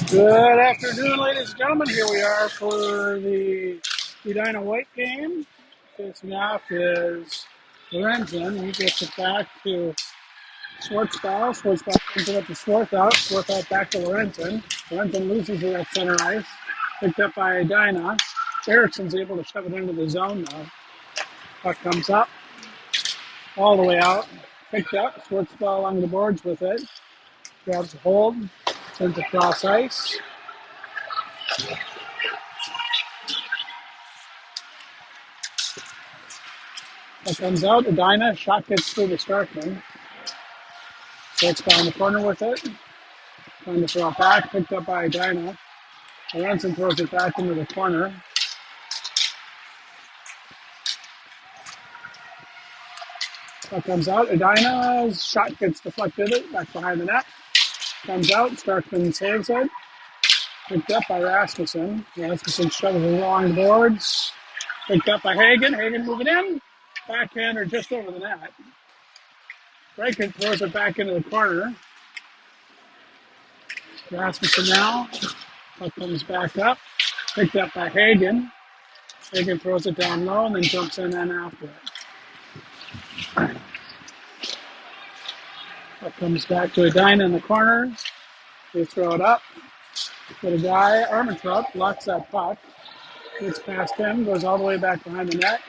Good afternoon, ladies and gentlemen. Here we are for the Edina White game. Facing off is Lorenzen. He gets it back to Schwartzball. Schwartzball brings it up to Swarthout. Swarthout back to Lorenzen. Lorenzen loses it at center ice. Picked up by Edina. Ericsson's able to shove it into the zone now. Puck comes up all the way out. Picked up. Schwartzball along the boards with it. Grabs a hold. Sends across ice. That comes out. Edina. Shot gets through the Starkman. Schwartzball in the corner with it. Trying to throw it back. Picked up by Edina. Lorenzen throws it back into the corner. That comes out. Edina's shot gets deflected back behind the net. Comes out. Starkman saves it. Picked up by Rasmussen. Rasmussen shoves it along the boards. Picked up by Hagen. Hagen moving in. Backhander just over the net. Reichert throws it back into the corner. Rasmussen now. Puck comes back up. Picked up by Hagen. Hagen throws it down low and then jumps in and after it. Puck comes back to Edina in the corner. They throw it up. Get a guy, Armentrout, blocks that puck. Gets past him, goes all the way back behind the net.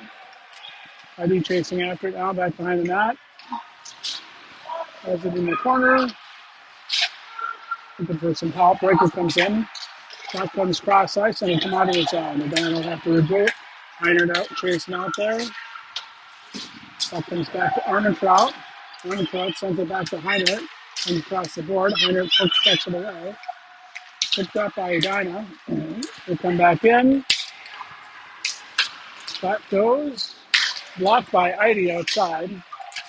ID chasing after it now, back behind the net. Has it in the corner. Looking for some help. Breaker comes in. Puck comes cross ice and it'll come out of the zone. Edina will have to reboot. Heinert out, chasing out there. Puck comes back to Armentrout. Armentrout sends it back to Heinert. And across the board, Heinert takes it away. Picked up by Edina. They come back in. That goes. Blocked by Idy outside.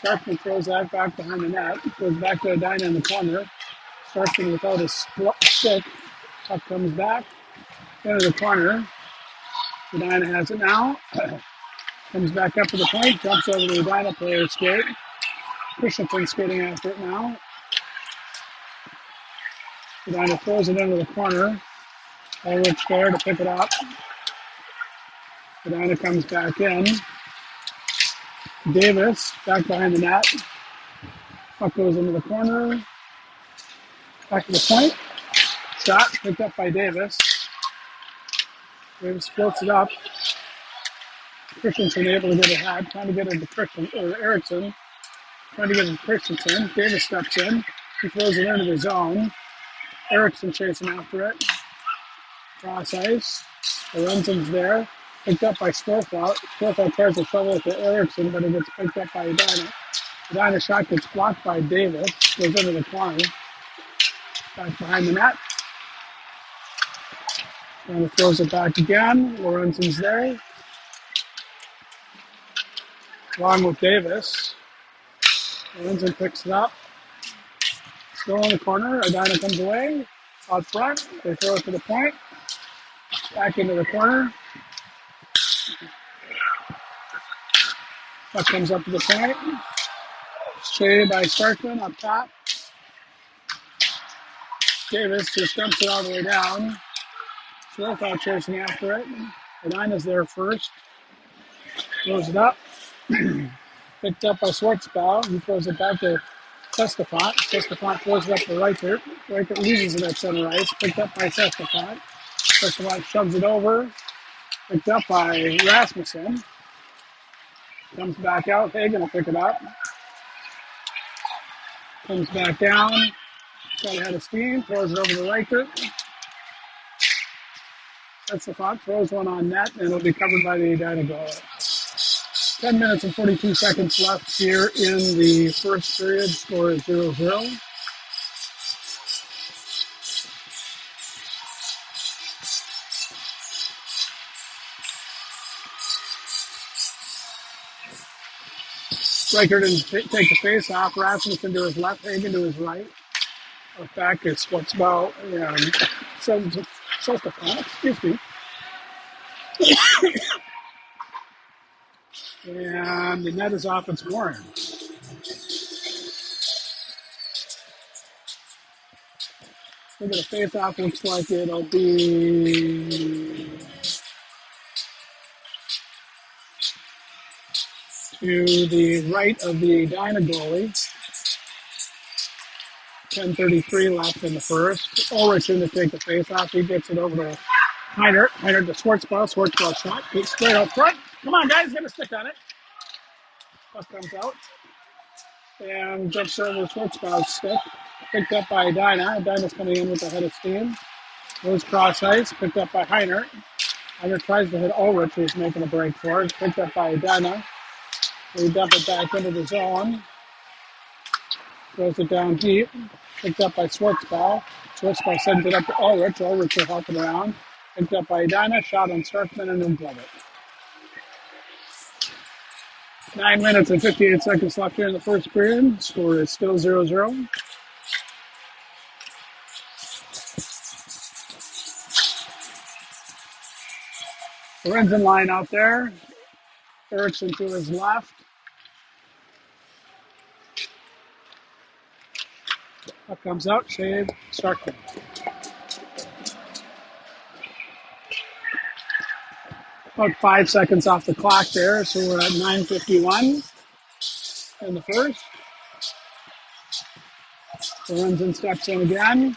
Starkman throws that back behind the net. Goes back to Edina in the corner. Starkman without his stick. Puck comes back into the corner. Edina has it now. Comes back up to the point. Jumps over the Edina player's skate. Christensen skating after it now. Edina throws it into the corner. Ulrich there to pick it up. Edina comes back in. Davis back behind the net. Puck goes into the corner. Back to the point. Shot picked up by Davis. Davis floats it up. Christensen able to get ahead. Trying to get it to Eriksson. Trying to get it to Christensen. Davis steps in. He throws it into the zone. Eriksson chasing after it. Cross ice. Lorenzen's there. Picked up by Swarthout. Swarthout tries to shovel it to Eriksson, but it gets picked up by Edina. Edina's shot gets blocked by Davis. Goes into the corner. Back behind the net. And throws it back again. Lorenzen's there. Along with Davis. Lorenzen picks it up. Still in the corner. Edina comes away. Out front. They throw it to the point. Back into the corner. Puck comes up to the point. Shaded by Starkman up top. Davis just dumps it all the way down. Swarthout chasing after it. Edina's there first. Throws it up. Picked up by Schwartzball. He throws it back to Sestefant. Sestefant throws it up to Reichert. Reichert loses it at center ice. Picked up by Sestefant. Sestefant shoves it over. Picked up by Rasmussen. Comes back out. Hagen will pick it up. Comes back down. Got ahead of steam. Throws it over to Reichert. Sestefant throws one on net, and it'll be covered by the Edina goal. 10 minutes and 42 seconds left here in the first period. Score is 0-0. Reichert didn't take the face off. Rasmussen to his left, Hagen to his right. Back is Schwartzball and Sestefant, excuse me. And the net is off its warrant. Look at the face-off. Looks like it'll be to the right of the Edina goalie. 10:33 left in the first. Ulrich in to take the face-off. He gets it over to Heiner. Heiner to Schwartzball. Schwartzball shot. Gets straight out front. Come on, guys. Get a stick on it. Puck comes out. And jumps over Schwartzball's stick. Picked up by Edina. Edina's coming in with the head of steam. Goes cross ice. Picked up by Heiner. Heiner tries to hit Ulrich, who's making a break for it. Picked up by Edina. We dump it back into the zone. Throws it down deep. Picked up by Schwartzball. Schwartzball sends it up to Ulrich. Ulrich will help it around. Picked up by Edina. Shot on Starkman and then glove it. 9 minutes and 58 seconds left here in the first period. Score is still 0-0. Lorenzen line out there. Erickson to his left. Puck comes out. Shade. Starkman. About 5 seconds off the clock there, so we're at 9:51 in the first. Lorenzen steps in again.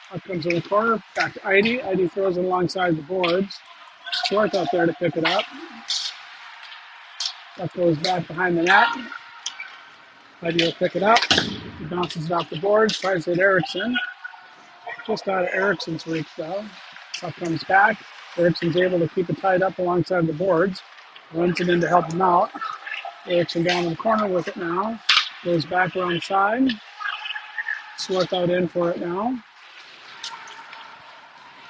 Puck comes in the corner, back to Eide. Eide throws it alongside the boards. Short out there to pick it up. Puck goes back behind the net. Eide will pick it up. He bounces it off the boards, tries to hit Erickson. Just out of Erickson's reach though. Puck comes back. Erickson's able to keep it tied up alongside the boards. Runs it in to help him out. Erickson down in the corner with it now. Goes back around side. Swarth out in for it now.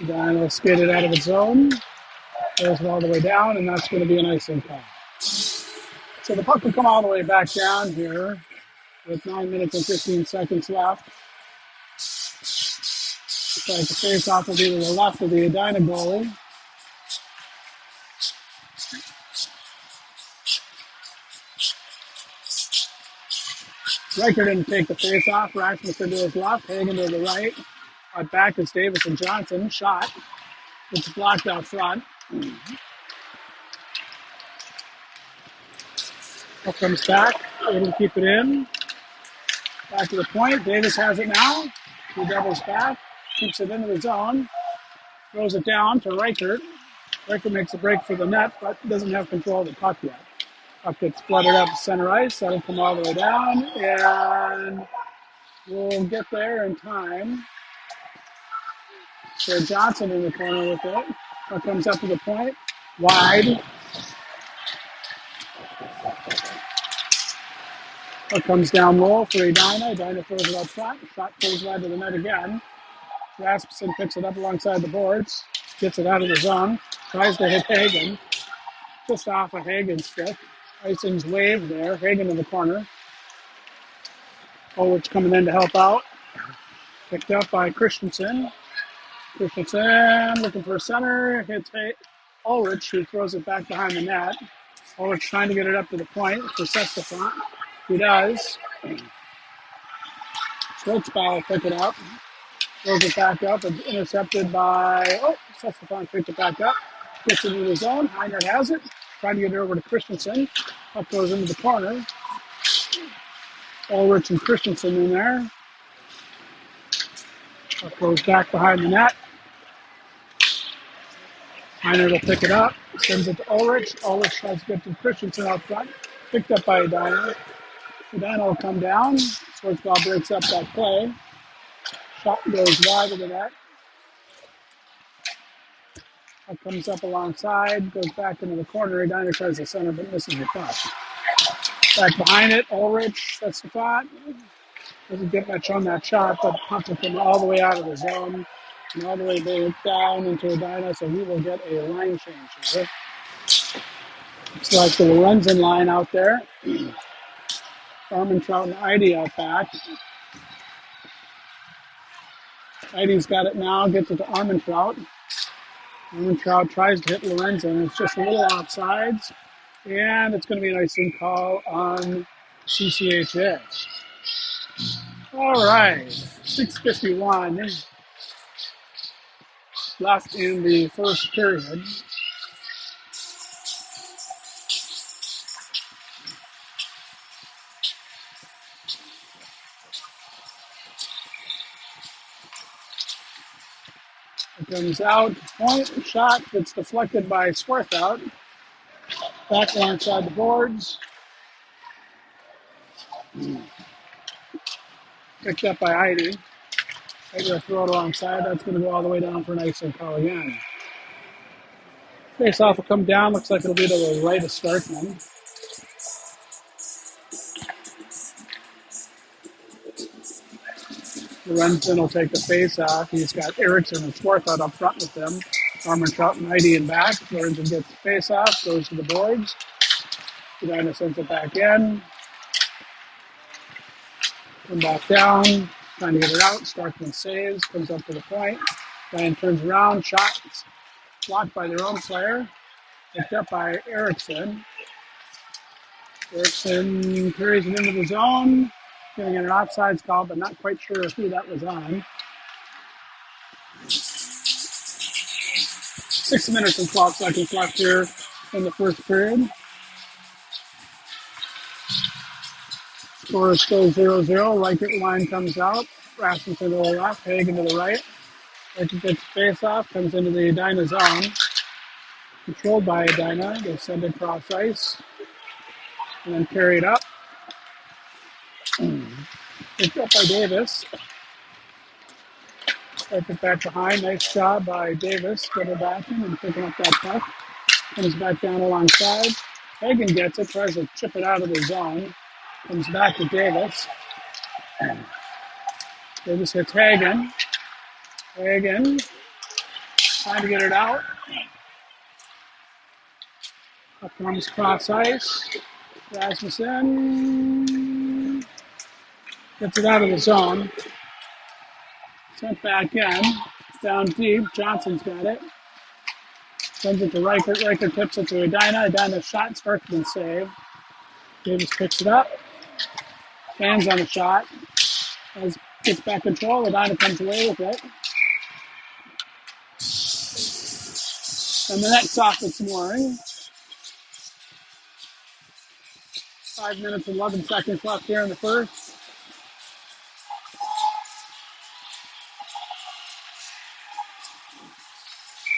Then will skate it out of the zone. Goes it all the way down, and that's going to be an icing call. So the puck will come all the way back down here with 9 minutes and 15 seconds left. So the face-off will be to the left of the Edina goalie. Riker didn't take the face-off. Rasmussen to his left, Hagen to the right. Back is Davis and Johnson. Shot. It's blocked out front. Puck comes back. Able to keep it in. Back to the point. Davis has it now. He doubles back. Keeps it into the zone. Throws it down to Riker. Riker makes a break for the net, but doesn't have control of the puck yet. Puck gets flooded out to center ice. That'll come all the way down. And we'll get there in time. So Johnson in the corner with it. Puck comes up to the point. Wide. Puck comes down low for Edina. Edina throws it up front. Shot goes wide to the net again. Rasmussen picks it up alongside the boards. Gets it out of the zone. Tries to hit Hagen. Just off of Hagen's stick. Icing's wave there. Hagen in the corner. Ulrich coming in to help out. Picked up by Christensen. Christensen looking for a center. Hits Ulrich, who throws it back behind the net. Ulrich trying to get it up to the point for Sestefan. He does. Schwartzball will pick it up. Throws it back up. It's intercepted by... Sestefan picked it back up. Gets it into the zone. Heiner has it. Trying to get it over to Christensen. Puck goes into the corner. Ulrich and Christensen in there. Puck goes back behind the net. Heiner will pick it up. Sends it to Ulrich. Ulrich tries to get to Christensen out front. Picked up by Edina. Edina will come down. Schwartzball breaks up that play. Shot goes wide of the net. Puck comes up alongside, goes back into the corner. Edina tries the center, but misses the puck. Back behind it, Ulrich, that's the spot. Doesn't get much on that shot, but puck will come all the way out of the zone and all the way down into Edina, so he will get a line change here. Looks like the Lorenzen line out there. Armentrout and Eide out back. Eide's got it now, gets it to Armentrout. Armentrout tries to hit Lorenzen. It's just a little offsides. And it's going to be an icing call on CCHA. All right, 6:51 left in the first period. It comes out, point, shot, gets deflected by Swarthout. Back alongside the boards. Picked up by Heidi. Heidi will throw it alongside. That's going to go all the way down for an icing call again. Face off will come down. Looks like it'll be to the right of Starkman. Lorenzen will take the face off. He's got Erickson and Swarthout up front with him. Armentrout and Heidi in back. Lorenzen gets the face off, goes to the boards. Edina sends it back in. Come back down. Trying to get it out. Starkman saves. Comes up to the point. Ryan turns around. Shots. Blocked by their own player. Picked up by Erickson. Erickson carries it into the zone. Getting an offsides call, but not quite sure who that was on. 6 minutes and 12 seconds left here in the first period. Score is still 0-0. Reichert line comes out. Rasmussen to the left. Hagen to the right. Reichert gets face off. Comes into the Edina zone. Controlled by Edina. They send it across ice. And then carry it up. Picked up by Davis. Reichert back behind. Nice job by Davis. Getting back in and picking up that puck. Comes back down alongside. Hagen gets it. Tries to chip it out of the zone. Comes back to Davis. Davis hits Hagen. Hagen trying to get it out. Up comes cross ice. Rasmussen gets it out of the zone. Sent back in. Down deep. Johnson's got it. Sends it to Reichert. Reichert tips it to Edina. Edina shot. Starkman save. Davis picks it up. Fans on the shot. As gets back control. Edina comes away with it. And the net softens mooring. 5 minutes and 11 seconds left here in the first.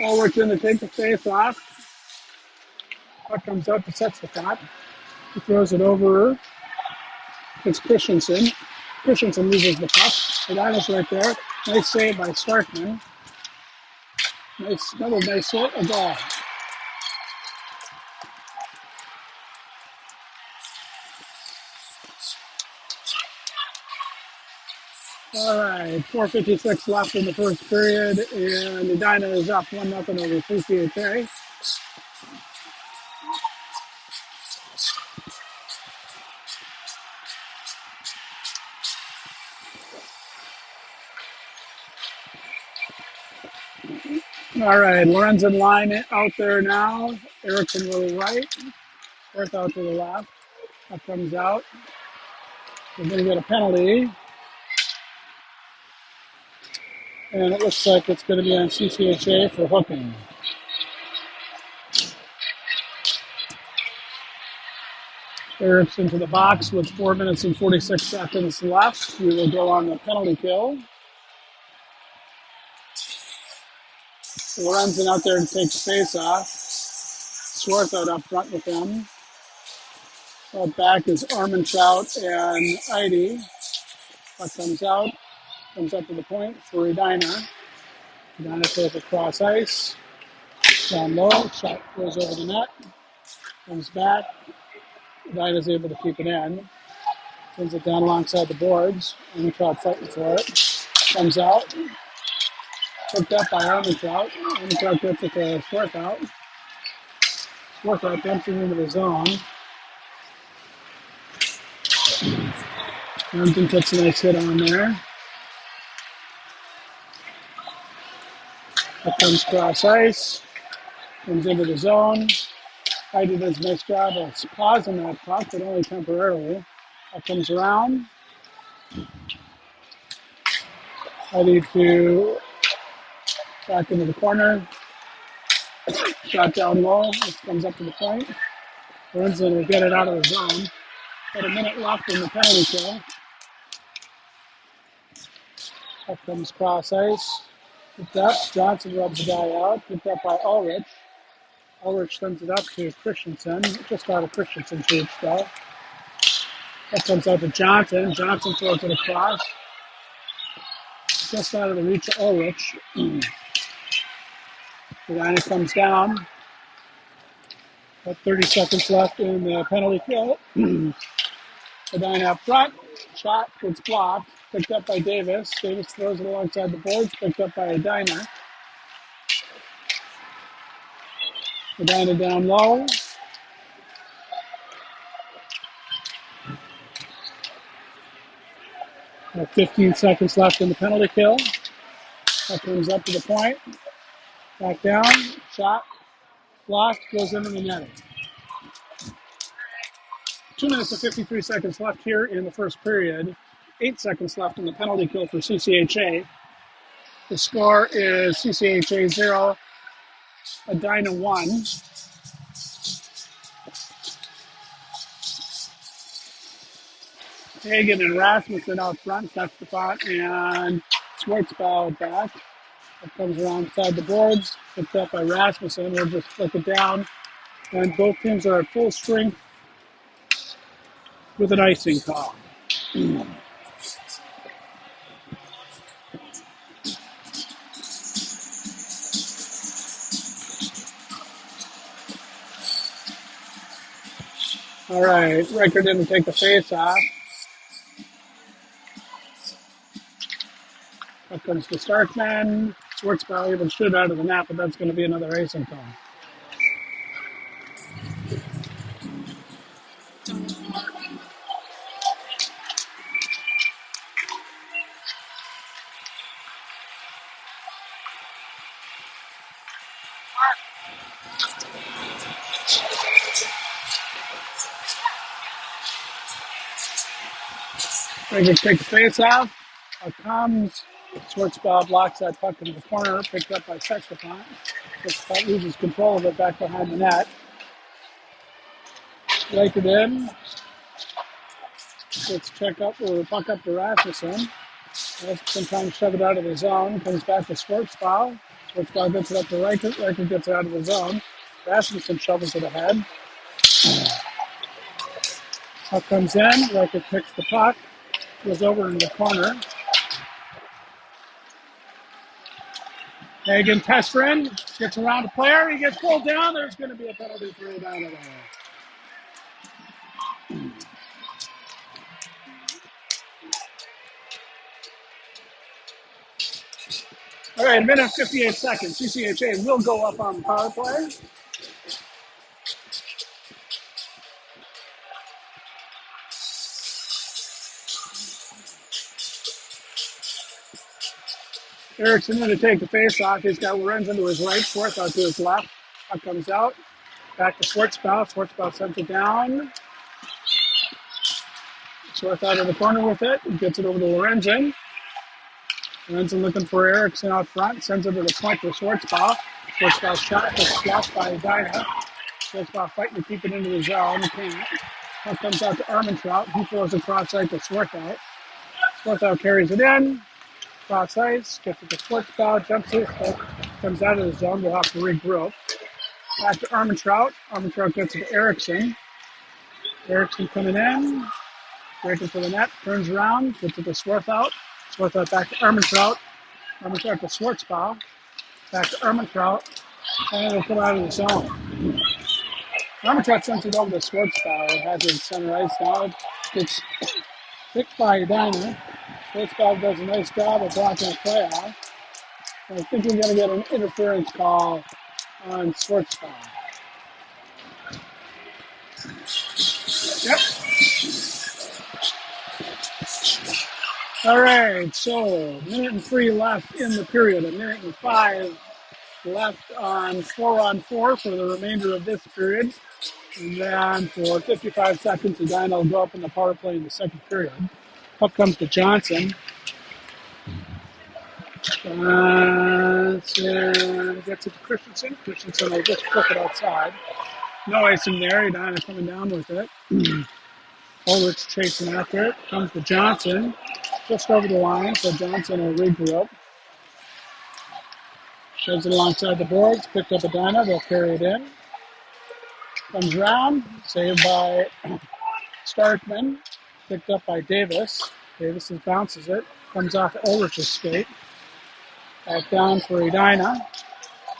Ulrichsen to take the face off. Puck comes up, and sets the top. He throws it over. It's Christensen. Christensen loses the puck. Edina's right there. Nice save by Starkman. Another nice hit. A goal. All right, 4:56 left in the first period, and Edina is up 1-0 over CCHA. All right, Lorenzen line out there now. Erickson to the right. Worth out to the left. That comes out. We're going to get a penalty. And it looks like it's going to be on CCHA for hooking. Erickson to the box with 4 minutes and 46 seconds left. We will go on the penalty kill. Lorenzen out there to take the face off. Swarthout up front with him. Back is Armentrout and Heidi. Puck comes out. Comes up to the point for Edina. Edina throws across ice. Down low. Shot goes over the net. Comes back. Edina's able to keep it in. Sends it down alongside the boards. Armentrout fighting for it. Comes out. Picked up by Armentrout. Armentrout gets it to Swarthout. Swarthout dumps it into the zone. Remington puts a nice hit on there. Up comes cross ice. Comes into the zone. Heidi does a nice job of pausing that puck, but only temporarily. That comes around. Heidi to Back into the corner. Shot down low. This comes up to the point. Lorenzen will get it out of the zone. About a minute left in the penalty kill. Up comes cross ice. Picked up. Johnson rubs the guy out. Picked up by Ulrich. Ulrich sends it up to Christensen. Just out of Christensen's reach, though. That comes out to Johnson. Johnson throws it across. Just out of the reach of Ulrich. Edina comes down. About 30 seconds left in the penalty kill. Edina up front. Shot gets blocked. Picked up by Davis. Davis throws it alongside the boards. Picked up by Edina. Edina down low. About 15 seconds left in the penalty kill. That comes up to the point. Back down. Shot. Blocked. Goes into the netting. 2 minutes and 53 seconds left here in the first period. 8 seconds left in the penalty kill for CCHA. The score is CCHA 0, Edina 1. Hagen and Rasmussen out front. That's the spot. And Schwartzbau back. It comes around beside the boards. Picked up by Rasmussen. We'll just flick it down. And both teams are at full strength with an icing call. All right, Riker didn't take the face off. Up comes the Starkman. Schwartzbau even stood out of the net, but that's going to be another icing call. Riker takes the face off. Out comes Schwartzbau, blocks that puck in the corner, picked up by Sextopont. Sextopont loses control of it back behind the net. Riker in. Gets check up or the puck up to Rasmussen. Rasmussen trying to shove it out of the zone. Comes back to Schwartzbau. Schwartzbau gets it up to Riker. Riker gets it out of the zone. Rasmussen shovels it ahead. Puck comes in. Riker picks the puck. Goes over in the corner. Hagen Testrin gets around the player. He gets pulled down. There's going to be a penalty for Edina there. All right, a minute and 58 seconds. CCHA will go up on the power play. Erickson in to take the face off. He's got Lorenzen to his right, Schwartzbau to his left. Puck comes out. Back to Schwartzbau. Schwartzbau sends it down. Schwartz out of the corner with it. Gets it over to Lorenzen. Lorenzen looking for Erickson out front. Sends it to the point for Schwartzbau. Schwartzbau's shot gets blocked by Edina. Schwartzbau fighting to keep it into the zone. He can't. Puck comes out to Armentrout. He throws it cross ice to Schwartzbau. Schwartzbau carries it in. Cross ice, gets it to Schwartzbau, jumps it, comes out of the zone. We'll have to regroup. Back to Armentrout. Armentrout gets it to Erickson. Erickson coming in, breaking for the net, turns around, gets it to Schwarthout. Schwarthout back to Armentrout. Armentrout to Schwartzbau. Back to Armentrout. And it'll come out of the zone. Armentrout sends it over to Schwartzbau. It has it in center ice now. It's picked by Edina. Schwartzbau does a nice job of blocking the play off. I think we're going to get an interference call on Schwartzbau. Yep. All right, so 1:03 left in the period. 1:05 left on 4-on-4 for the remainder of this period. And then for 55 seconds, Edina will go up in the power play in the second period. Puck comes to Johnson. gets it to Christensen. Christensen will just flip it outside. No icing there. Edina coming down with it. Ulrich chasing after it. Comes to Johnson. Just over the line, so Johnson will regroup. Shoves it alongside the boards. Picked up Edina. They'll carry it in. Comes around. Saved by Starkman. Picked up by Davis. Davis bounces it. Comes off Ulrich's skate. Back down for Edina.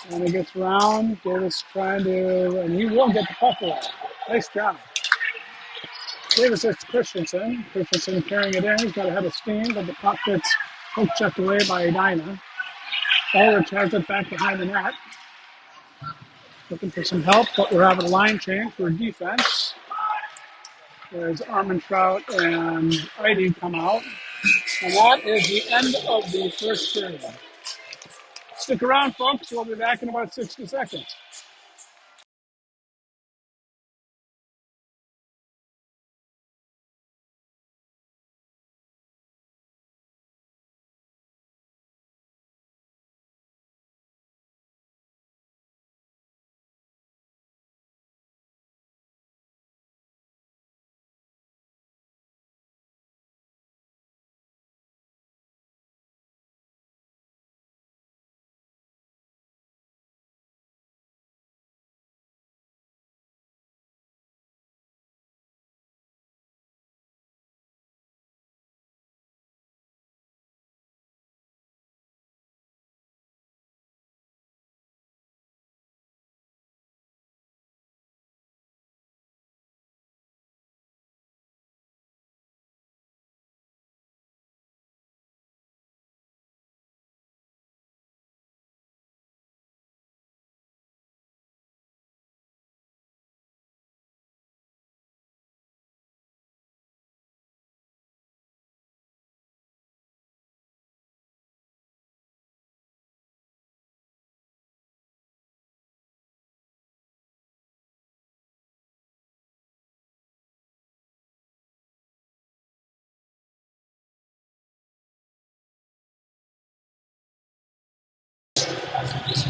And it gets around. Davis trying to, and he will get the puck away. Nice job. Davis hits Christensen. Christensen carrying it in. He's got a head of steam, but the puck gets hook checked away by Edina. Ulrich has it back behind the net. Looking for some help, but we're having a line change for defense. There's Armentrout and Heidi come out. And that is the end of the first period. Stick around, folks. We'll be back in about 60 seconds.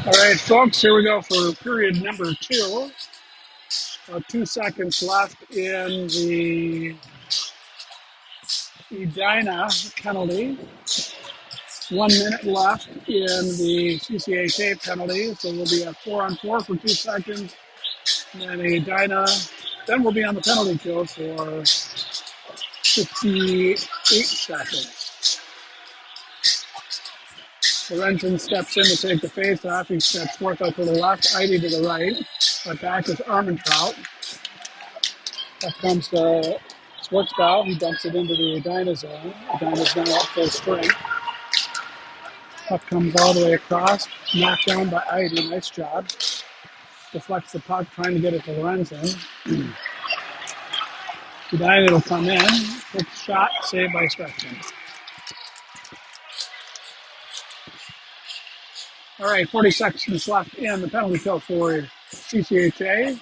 All right, folks, here we go for period number 2. 2 seconds left in the Edina penalty. 1 minute left in the CCHA penalty, so we'll be at 4-on-4 for 2 seconds. And then Edina, then we'll be on the penalty kill for 58 seconds. Lorenzen steps in to take the face off. He steps forth out to the left, Heidi to the right. But back is Armentrout. Up comes the Schwartzbow. He dumps it into the Edina zone. Edina's now up full strength. Puck comes all the way across. Knocked down by Heidi. Nice job. Deflects the puck, trying to get it to Lorenzen. Edina will come in. Quick shot, saved by Stretchman. All right, 40 seconds left in the penalty kill for CCHA.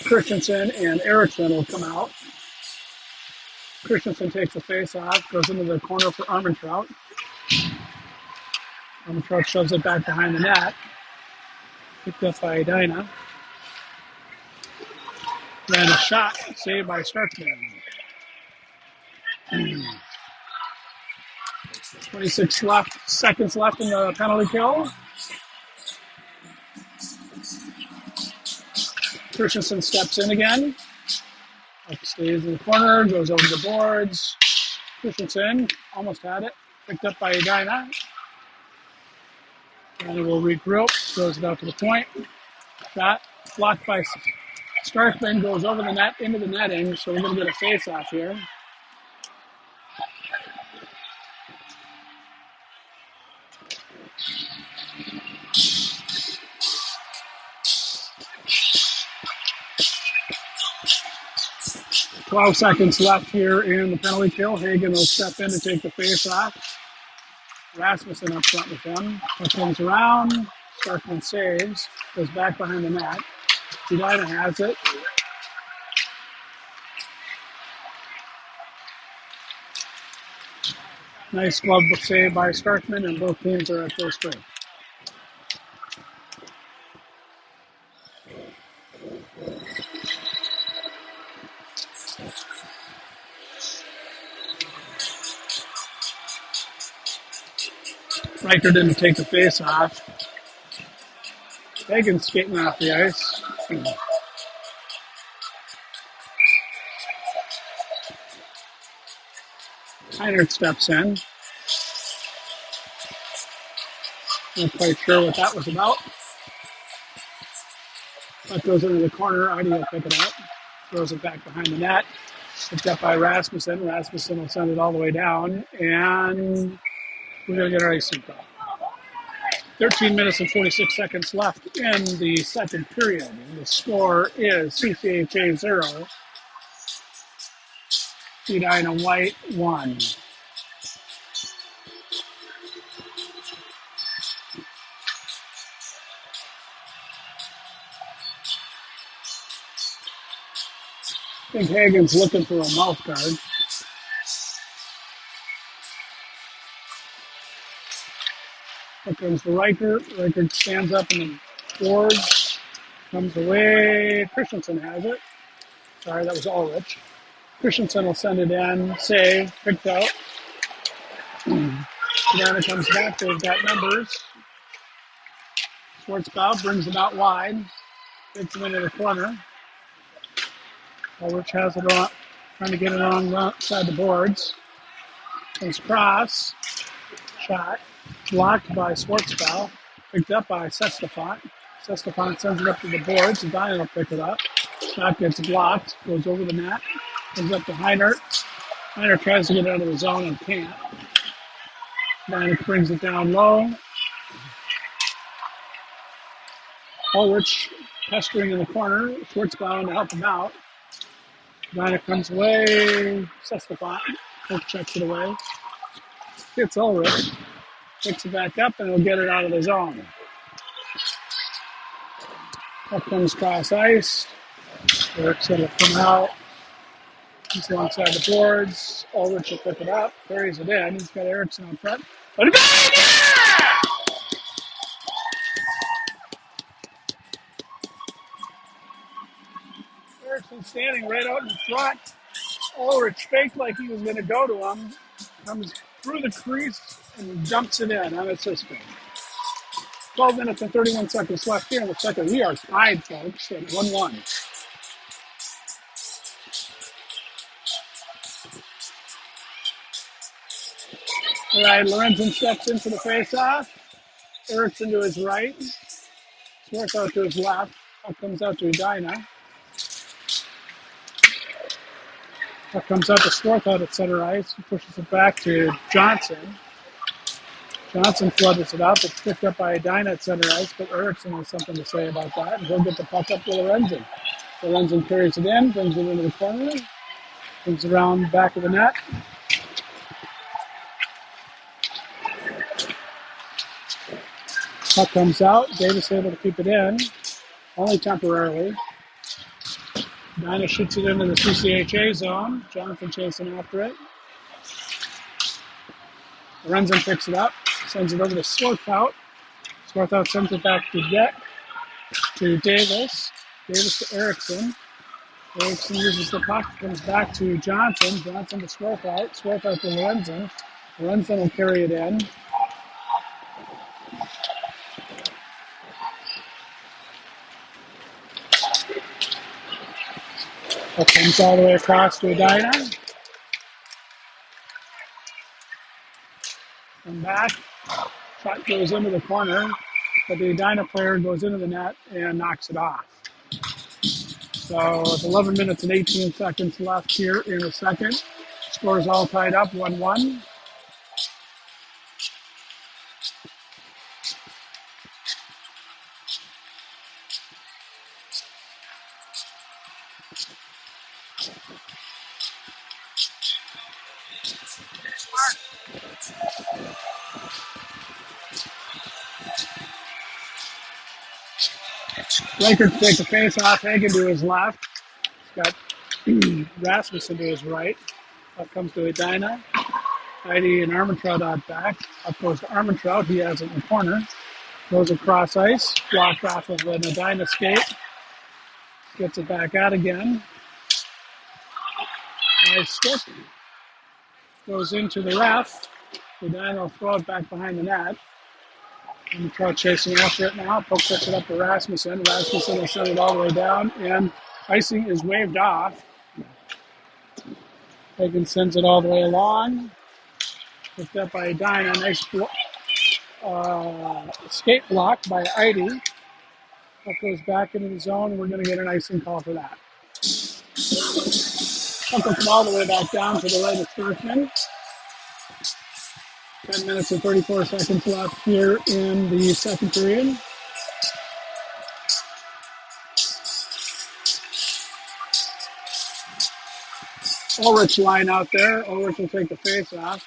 Christensen and Erickson will come out. Christensen takes the face off, goes into the corner for Armentrout. Armentrout shoves it back behind the net. Picked up by Edina. Then a shot, saved by Starkman. 26 seconds left in the penalty kill. Christensen steps in again. Stays in the corner, goes over the boards. Christensen almost had it. Picked up by Edina. And it will regroup. Throws it out to the point. Shot blocked by Starkman, goes over the net into the netting. So we're going to get a face-off here. Twelve seconds left here in the penalty kill. Hagen will step in to take the face off. Rasmussen up front with him. Puck comes around. Starkman saves. Goes back behind the net. Edina has it. Nice glove save by Starkman, and both teams are at full strength. Riker didn't take the face off. Hagen's skating off the ice. Heinert steps in. Not quite sure what that was about. That goes into the corner. Ida will pick it up. Throws it back behind the net. Picked up by Rasmussen. Rasmussen will send it all the way down. And we're going to get our icing call. 13 minutes and 46 seconds left in the second period. And the score is CCHA 0, Edina White 1. I think Hagen's looking for a mouth guard. Here comes the Riker. Riker stands up in the boards. Comes away. Christensen has it. Sorry, that was Ulrich. Christensen will send it in. Save. Picked out. Savannah comes back. They've got numbers. Schwartzbaugh brings it out wide. Takes it into the corner. Ulrich has it on. Trying to get it on outside the boards. Comes cross. Shot. Blocked by Schwartzbaugh. Picked up by Sestefan. Sestefan sends it up to the boards. Edina will pick it up. Shot gets blocked. Goes over the net. Comes up to Heinert. Heinert tries to get out of the zone and can't. Edina brings it down low. Ulrich pestering in the corner. Schwartzbaugh to help him out. Edina comes away. Sestefan. Hook checks it away. Gets Ulrich. Picks it back up and he'll get it out of the zone. Up comes cross ice. Erickson will come out. He's alongside the boards. Ulrich will pick it up. Carries it in. He's got Erickson on front. Let it go! Erickson standing right out in front. Ulrich faked like he was going to go to him. Comes through the crease and dumps it in on assistant. 12 minutes and 31 seconds left here in the second. We are tied, folks, at 1-1. All right, Lorenzen steps into the face-off. Erickson to his right. Swarthout to his left. Puck comes out to Edina. Puck comes out to Swarthout at center ice. He pushes it back to Johnson. Johnson flutters it out. It's picked up by Edina at center ice, but Erickson has something to say about that, and he'll get the puck up to Lorenzen. Lorenzen carries it in, brings it into the corner, brings it around back of the net. Puck comes out. Davis able to keep it in, only temporarily. Edina shoots it into the CCHA zone. Jonathan chasing after it. Lorenzen picks it up, sends it over to Swarthout. Swarthout sends it back to Davis. Davis to Erickson. Erickson uses the puck, comes back to Johnson. Johnson to Swarthout. Swarthout to Lorenzen. Lorenzen will carry it in. It comes all the way across to Edina. And back. Shot goes into the corner, but the Edina player goes into the net and knocks it off. So it's 11 minutes and 18 seconds left here in the second. Score is all tied up, 1-1. Lakers take the face off. Hagen to his left. He's got Rasmussen to his right. Up comes to Edina. Heidi and Armentrout out back. Up goes to Armentrout. He has it in the corner. Goes across ice. Blocked off of an Edina skate. Gets it back out again. Nice stick. Goes into the ref. Edina will throw it back behind the net. Armentrout chasing after it now. Puck puts it up to Rasmussen. Rasmussen will send it all the way down. And icing is waved off. Hagen sends it all the way along. Picked up by Edina. Nice skate block by Heidi. That goes back into the zone. We're going to get an icing call for that. Puck will come all the way back down to the right of Sturkman. 10 minutes and 34 seconds left here in the second period. Ulrich line out there. Ulrich will take the face off.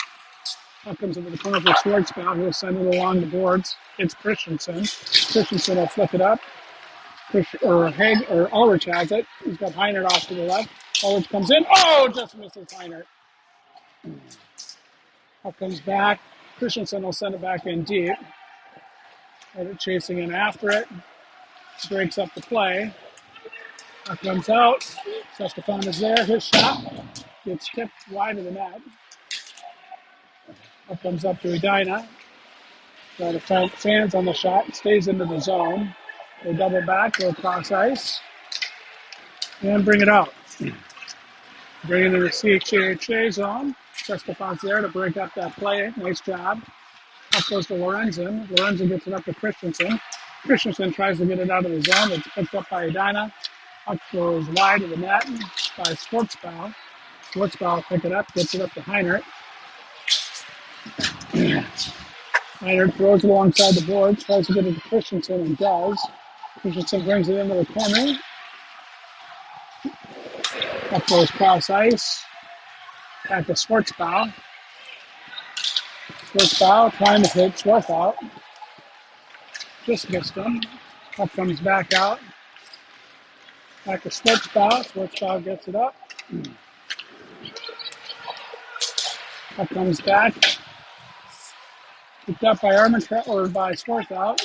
Puck comes into the corner for Schwartzbaum. He'll send it along the boards. It's Christensen. Christensen will flick it up. Ulrich has it. He's got Heinert off to the left. Ulrich comes in. Oh, just misses Heinert. Puck comes back. Christensen will send it back in deep. Heinert chasing in after it. Breaks up the play. Puck comes out. Sestefan is there. His shot gets tipped wide of the net. Puck comes up to Edina. Got the fans on the shot. Stays into the zone. They double back, go across ice, and bring it out. Bring it into the CHA zone. Sestefan's there to break up that play. Nice job. Puck goes to Lorenzen. Lorenzen gets it up to Christensen. Christensen tries to get it out of the zone. It's picked up by Edina. Puck goes wide of the net by Schwartzbaum. Schwartzbaum will pick it up, gets it up to Heinert. Heinert throws it alongside the boards, tries to get it to Christensen and does. Christensen brings it into the corner. Up goes cross ice. Back to Schwartzbaum. Schwartzbaum trying to hit Schwarthout. Just missed him. Puck comes back out. Back to Schwartzbaum. Schwartzbaum gets it up. Puck comes back. Picked up by by Schwarthout.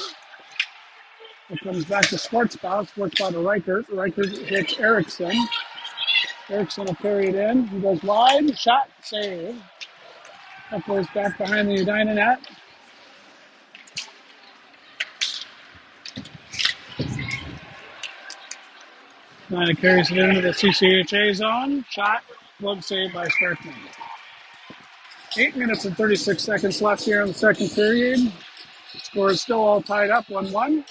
It comes back to Schwartzbaum. Schwartzbaum to Reichert. Reichert hits Eriksson. Eriksson will carry it in. He goes wide. Shot. Save. That goes back behind the Edina net. Edina carries it into the CCHA zone. Shot. Glove save by Starkman. 8 minutes and 36 seconds left here in the second period. Score is still all tied up, 1-1.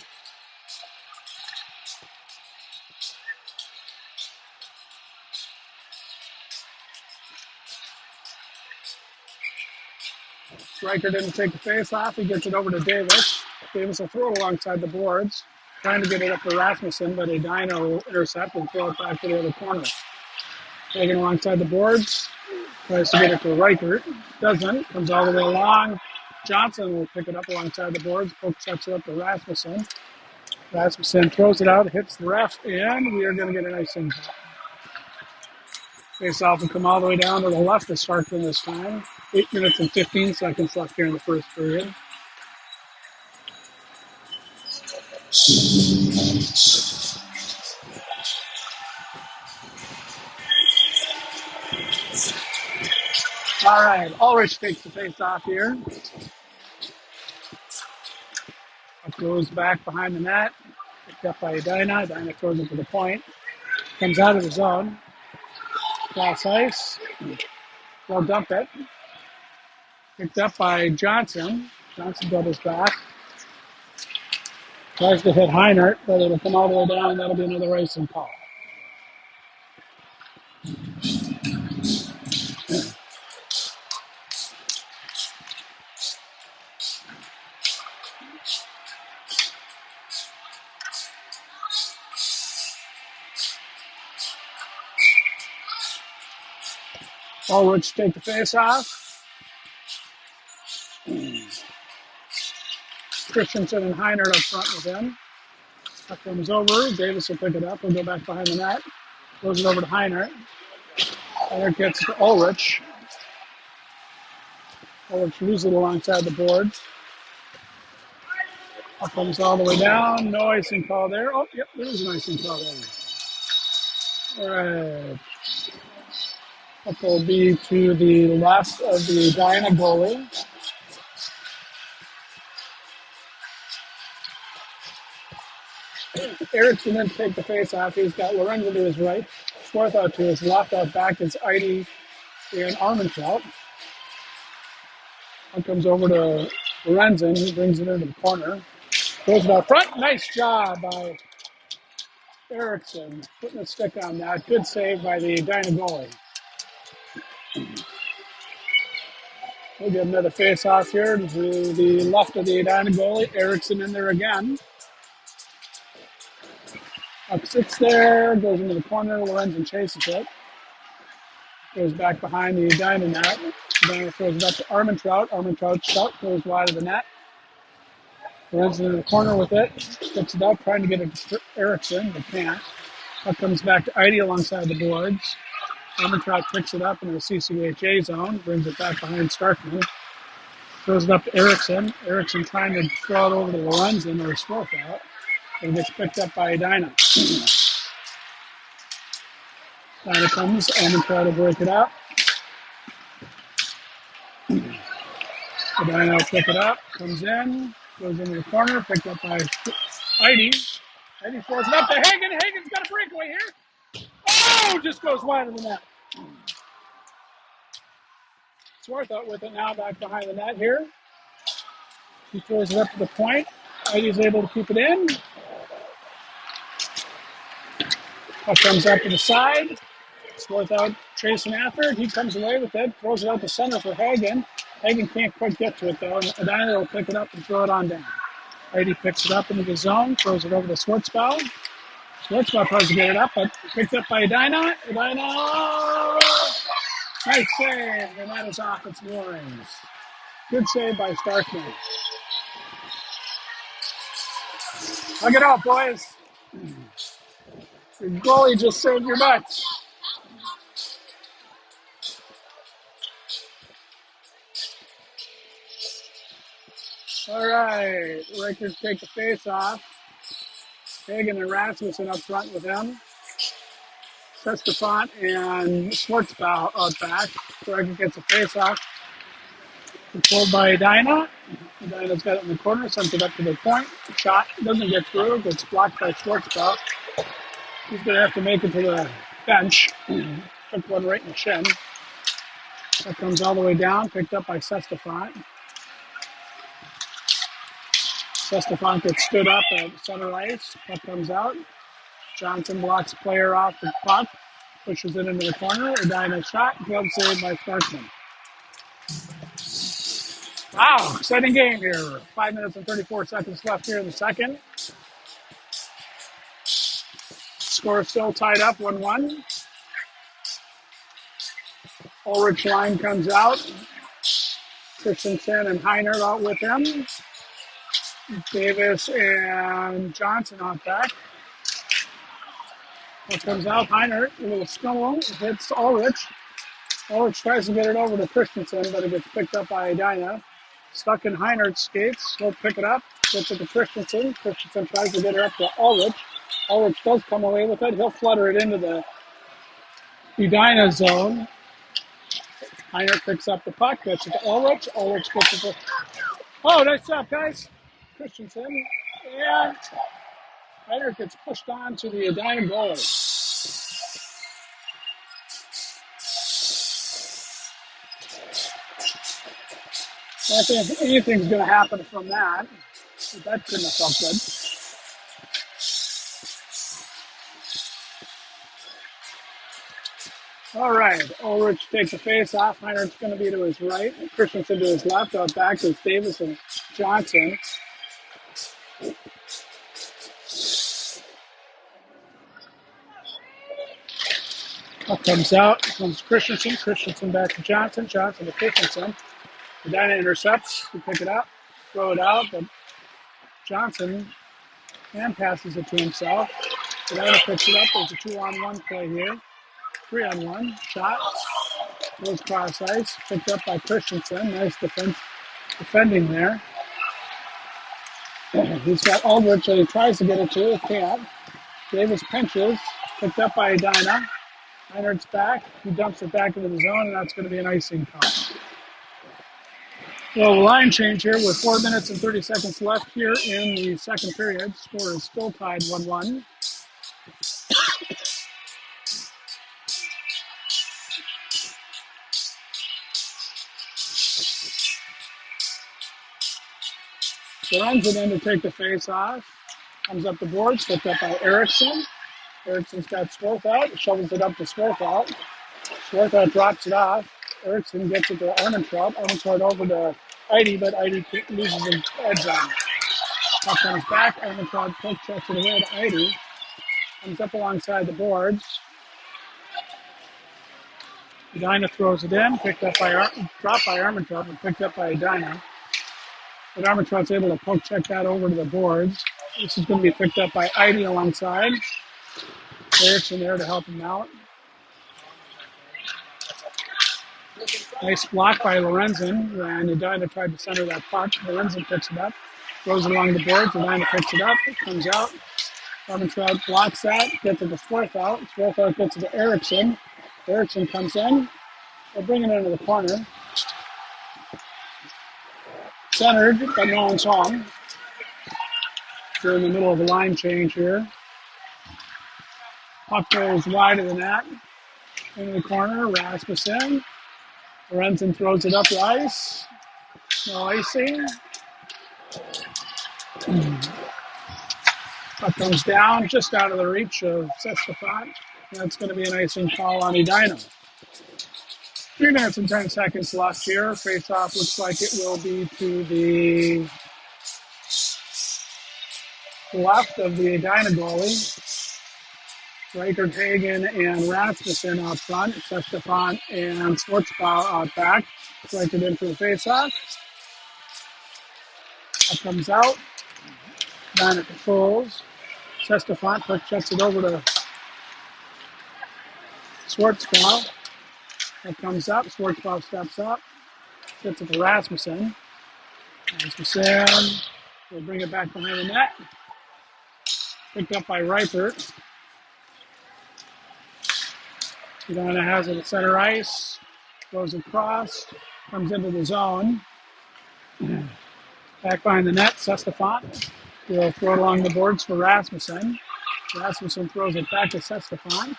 Riker didn't take the face off. He gets it over to Davis. Davis will throw it alongside the boards, trying to get it up to Rasmussen, but Edina will intercept and throw it back to the other corner. Taking alongside the boards, tries to get it to Reichert. Doesn't. Comes all the way along. Johnson will pick it up alongside the boards. Poke sets it up to Rasmussen. Rasmussen throws it out, hits the ref, and we are going to get an icing call. Face off will come all the way down to the left of Starkman this time. 8 minutes and 15 seconds left here in the first period. All right, Ulrich takes the face off here. It goes back behind the net. Picked up by Edina. Edina throws it to the point. Comes out of the zone. Cross ice. They'll dump it. Picked up by Johnson. Johnson doubles back. Tries to hit Heinert, but it'll come all the way down, and that'll be another icing call. Ulrich take the face off. Christensen and Heinert up front with him. Puck comes over. Davis will pick it up. He'll go back behind the net. Throws it over to Heinert. Heinert gets to Ulrich. Ulrich loses it alongside the boards. Up comes all the way down. No icing call there. Oh, yep, there is an icing call there. All right. Up will be to the left of the Edina goalie. Erickson then take the face off. He's got Lorenzo to his right. Swarthout to his left. Out back is Edie and Armentrout. One comes over to Lorenzen. He brings it into the corner. Goes it out front. Nice job by Erickson. Putting a stick on that. Good save by the Edina goalie. We'll get another face-off here to the left of the Edina goalie. Erickson in there again. Up six there. Goes into the corner. Lorenzen chases it. Goes back behind the Edina net. Edina throws it up to Armentrout. Armentrout's shot goes wide of the net. Lorenzen in the corner with it. Puts it up, trying to get it to Erickson, but can't. Up comes back to Edie alongside the boards. Armentrout picks it up in the CCHA zone. Brings it back behind Starkman. Throws it up to Erickson. Erickson trying to throw it over to Lorenzen or Swarthout. And gets picked up by Edina. Edina comes. Armentrout to break it up. Edina will pick it up. Comes in. Goes into the corner. Picked up by Edie. Edie throws it up to Hagen. Hagen's got a breakaway here. Oh, just goes wide of the net. Swarthout with it now back behind the net here. He throws it up to the point. Edie's able to keep it in. Puck comes up to the side. Swarthout chasing after it. He comes away with it. Throws it out to center for Hagen. Hagen can't quite get to it though. And Edina will pick it up and throw it on down. Edie picks it up into the zone. Throws it over to Schwartzbaugh. Schwartzbaugh tries to get it up, but picked up by Edina. Edina! Nice save, and that is off its moorings. Good save by Starkman. Look it out, boys. Your goalie just saved your butts. All right, Rikers take the face off. Hagen and Rasmussen up front with him. Sestefant and Schwartzbaugh out back. Riker gets a face off. Controlled by Edina. Edina's got it in the corner, sends it up to the point. Shot doesn't get through, gets blocked by Schwartzbaugh. He's going to have to make it to the bench. Took one right in the shin. That comes all the way down, picked up by Sestefant. Sestefant gets stood up at center ice. Puck comes out. Johnson blocks player off the puck, pushes it into the corner. Edina shot, glove saved by Starkman. Wow, exciting game here. 5 minutes and 34 seconds left here in the second. Score still tied up, 1-1. Ulrich line comes out. Christensen and Heinert out with him. Davis and Johnson out back. What comes out, Heinert, a little stumble, hits Ulrich. Ulrich tries to get it over to Christensen, but it gets picked up by Edina. Stuck in Heinert's skates, he'll pick it up, gets it to Christensen. Christensen tries to get it up to Ulrich. Ulrich does come away with it. He'll flutter it into the Edina zone. Heinert picks up the puck, gets it to Ulrich. Ulrich gets it to... Oh, nice job, guys. Christensen, and Heinert gets pushed on to the Edina goalie. I think anything's going to happen from that. But that couldn't have felt good. All right, Ulrich takes a face off. Heinert's going to be to his right. Christensen to his left. Out back is Davis and Johnson. Up comes out. Comes Christensen. Christensen back to Johnson. Johnson to Christensen. Edina intercepts to pick it up. Throw it out, but Johnson hand passes it to himself. Edina picks it up. There's a 2-on-1 play here. 3-on-1. Shot. Goes cross ice, picked up by Christensen. Nice defending there. He's got Aldrich that he tries to get it to, can't. Davis pinches, picked up by Edina. Einhardt's back. He dumps it back into the zone, and that's going to be an icing call. Well, line change here with 4 minutes and 30 seconds left here in the second period. Score is still tied 1-1. Lorenzen in to take the face off. Comes up the boards, picked up by Erickson. Erickson's got Swarthout, shovels it up to Swarthout. Swarthout drops it off. Erickson gets it to Armentrout. Armentrout over to Eide, but Eide loses his edge on it. Puck comes back. Armentrout poke checks it away to Eide. Comes up alongside the boards. Edina throws it in, dropped by Armentrout, but picked up by Edina. But Armentrout's able to poke check that over to the boards. This is going to be picked up by Eide alongside. Erickson there to help him out. Nice block by Lorenzen, and Edina tried to center that puck. Lorenzen picks it up, goes along the boards. Edina picks it up, it comes out. Armentrout blocks that, gets it to Swarthout. Swarthout gets it to Erickson. Erickson comes in. They'll bring it into the corner. Centered, but no one's home. We're in the middle of a line change here. Puck goes wide of the net. Into the corner, Rasmussen. Lorenzen throws it up the ice. No icing. Puck comes down just out of the reach of Sestafant. That's going to be an icing call on Edina. 3 minutes and 10 seconds left here. Face-off looks like it will be to the left of the Edina goalie. Reichert, Hagen, and Rasmussen out front. Sestafant and Schwartzbau out back. Reichert in for the face-off. That comes out. Edina controls. Sestafant checks it over to Schwartzbau. That comes up. Schwartzbau steps up. Gets it to Rasmussen. Rasmussen will bring it back behind the net. Picked up by Reichert. Edina has it at center ice. Goes across. Comes into the zone. Back behind the net. Sestafant will throw it along the boards for Rasmussen. Rasmussen throws it back to Sestafant.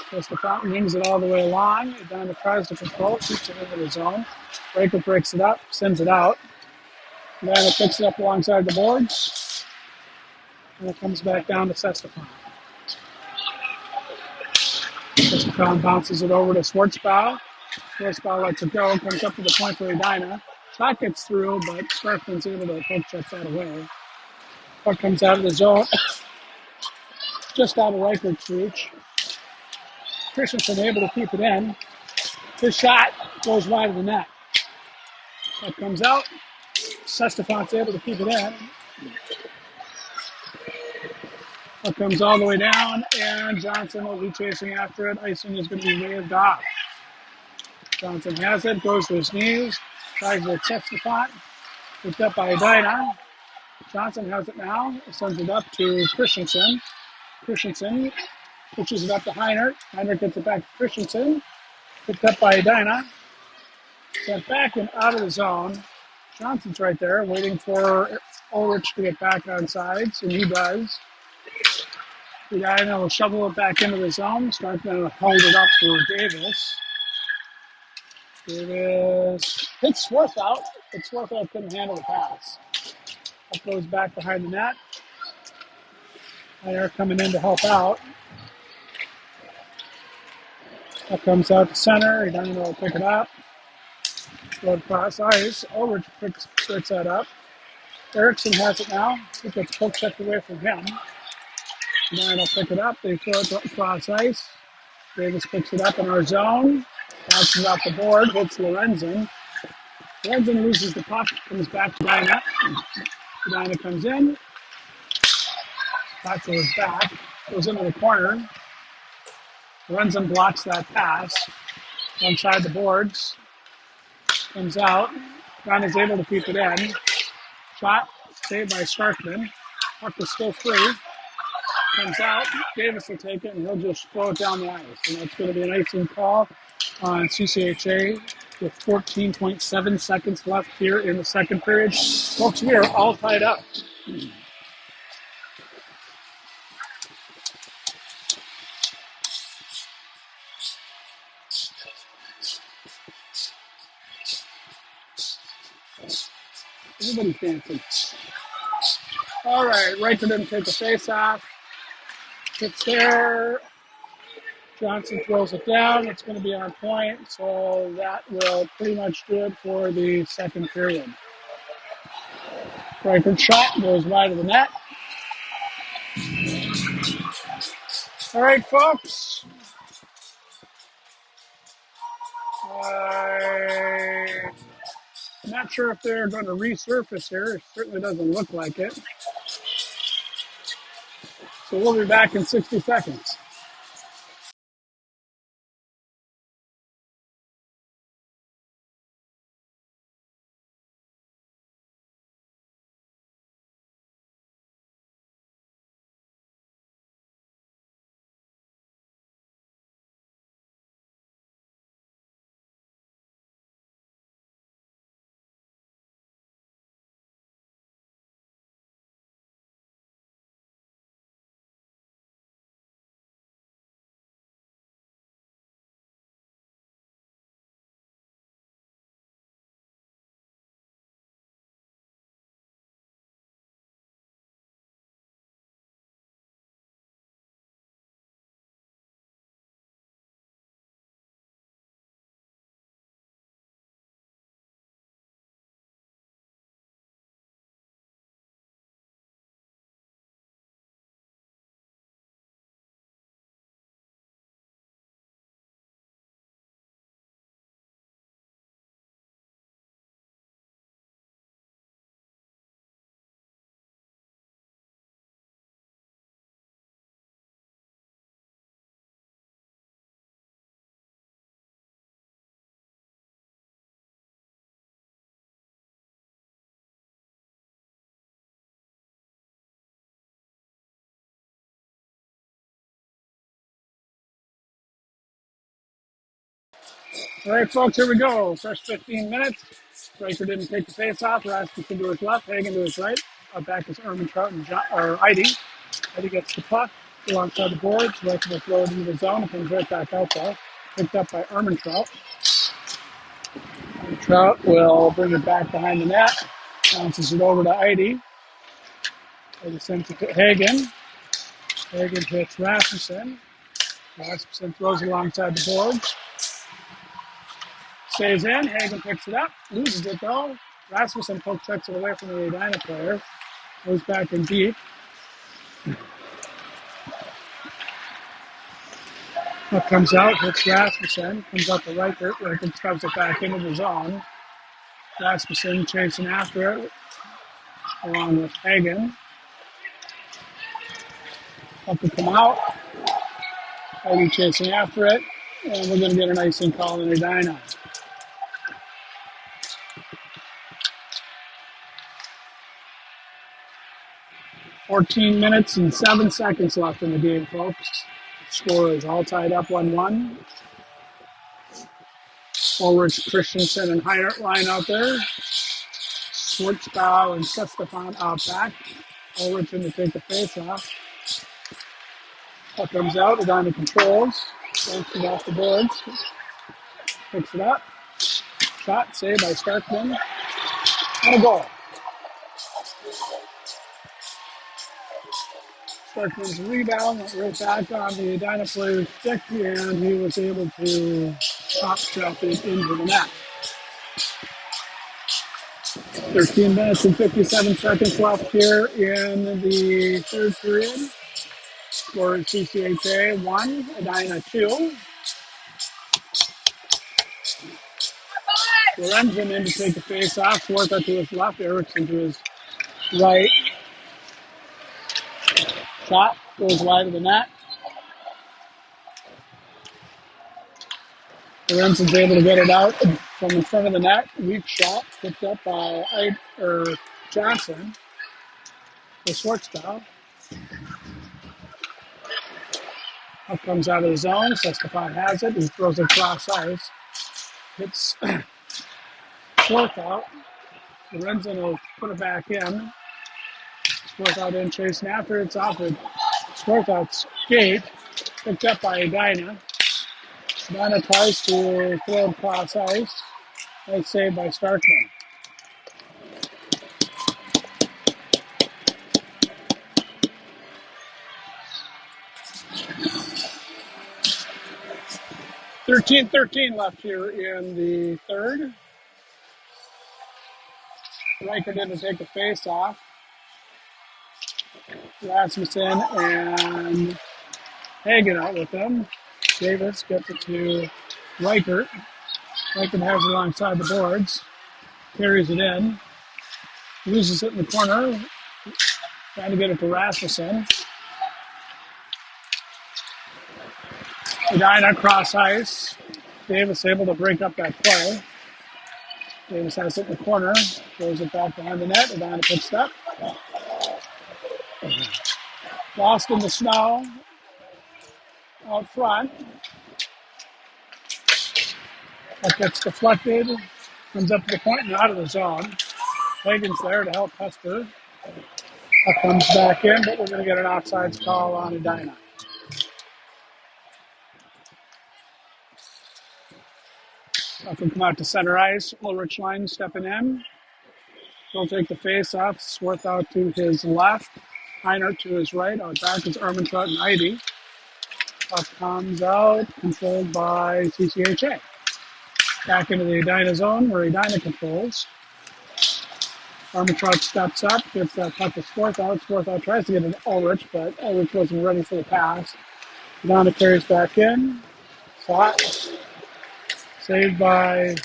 Sestafant wings it all the way along. Edina tries to control it, keeps it into the zone. Reichert breaks it up, sends it out. Edina picks it up alongside the boards. And it comes back down to Sestafant. Sestafant bounces it over to Schwartzbau. Schwartzbau lets it go, comes up to the point for Edina. Shot gets through, but Sparkman's able to poke check that away. Puck comes out of the zone, just out of Reichert's reach. Christensen able to keep it in. His shot goes wide of the net. Puck comes out. Sestafant's able to keep it in. Puck comes all the way down, and Johnson will be chasing after it. Icing is going to be waved off. Johnson has it, goes to his knees, tries to Sestafant. Picked up by Edina. Johnson has it now, sends it up to Christensen. Christensen pushes it up to Heinert. Heinert gets it back to Christensen. Picked up by Edina. Sent back and out of the zone. Johnson's right there waiting for Ulrich to get back on sides, and he does. Edina will shovel it back into the zone. Start to hold it up for Davis. Davis hits Swarthout, but Swarthout couldn't handle the pass. That goes back behind the net. Heinert coming in to help out. That comes out to center. Edina will pick it up. Go across ice. Ulrich picks that up. Erickson has it now. It gets poke checked away from him. Edina will pick it up. They throw it across ice. Davis picks it up in our zone. Bounces off the board. Hits Lorenzen. Lorenzen loses the puck. Comes back to Edina. Edina comes in. Back to his back. Goes into the corner. Lorenzen blocks that pass. inside the boards. Comes out. Ron is able to keep it in. Shot saved by Starkman. Puck is still free. Comes out. Davis will take it and he'll just throw it down the ice. And that's going to be an icing call on CCHA with 14.7 seconds left here in the second period. Folks, we are all tied up. Everybody's dancing. All right, Riker didn't take the face off. It's there. Johnson throws it down. It's going to be on point, so that will pretty much do it for the second period. Riker's shot goes wide of the net. All right, folks. I'm not sure if they're going to resurface here. It certainly doesn't look like it. So we'll be back in 60 seconds. All right, folks, here we go. First 15 minutes. Riker didn't take the face off. Rasmussen to his left, Hagen to his right. Up back is Trout and Heidi. Heidi gets the puck alongside the boards. Riker will throw it into the zone. It comes right back out there. Picked up by Trout. Trout will bring it back behind the net. Bounces it over to Heidi. Heidi sends it to Hagen. Hagen hits Rasmussen. Rasmussen throws it alongside the boards. Stays in. Hagen picks it up. Loses it though. Rasmussen poke checks it away from the Edina player. Goes back in deep. Puck comes out. Hits Rasmussen. Comes up to Riker. Riker shoves it back into the zone. Rasmussen chasing after it along with Hagen. Puck will come out. Hagen chasing after it. And we're going to get an icing call in Edina. "14 minutes and 7 seconds left in the game, folks. Score is all tied up 1-1. Forwards Christensen and Heinert line out there. Schwartzbau and Sestefan out back. Ulrich in to take the face off. Puck comes out. Edina controls. Takes it off the boards. Picks it up. Shot saved by Starkman. And a goal. Starkman's rebound went right back on the Edina player's stick, and he was able to top shot it into the net. 13 minutes and 57 seconds left here in the third period. Score is CCHA 1, Edina 2. Lorenzen in to take the face off. Swartha to his left, Erickson to his right. Shot goes wide of the net. Lorenzen's able to get it out from in front of the net. Weak shot, picked up by Johnson. The Schwartzbau. Up comes out of the zone. Sestefan has it. He throws it across ice. Hits fourth out. Lorenzen will put it back in. Fourth out in, chasing after. It's off the fourth out skate. Picked up by Edina. Edina tries to throw it across ice. Nice save by Starkman. 13-13 left here in the third. Riker didn't take the face off. Rasmussen and Hagen out with them. Davis gets it to Riker. Riker has it alongside the boards. Carries it in. Loses it in the corner. Trying to get it to Rasmussen. Edina cross ice. Davis able to break up that play. Davis has it in the corner. Throws it back behind the net. Edina picks it up. Lost in the snow. Out front. That gets deflected. Comes up to the point and out of the zone. Hagen's there to help Hester. That comes back in, but we're going to get an offsides call on Edina. Up and come out to center ice. Ulrich line stepping in. He'll take the face off. Swarth out to his left. Heiner to his right. Out back is Ermentrout and Heidi. Up comes out, controlled by CCHA. Back into the Edina zone where Edina controls. Ermentrout steps up, gets that puck to Swarthout. Swarthout tries to get an Ulrich, but Ulrich wasn't ready for the pass. Edina carries back in. Shot. Saved by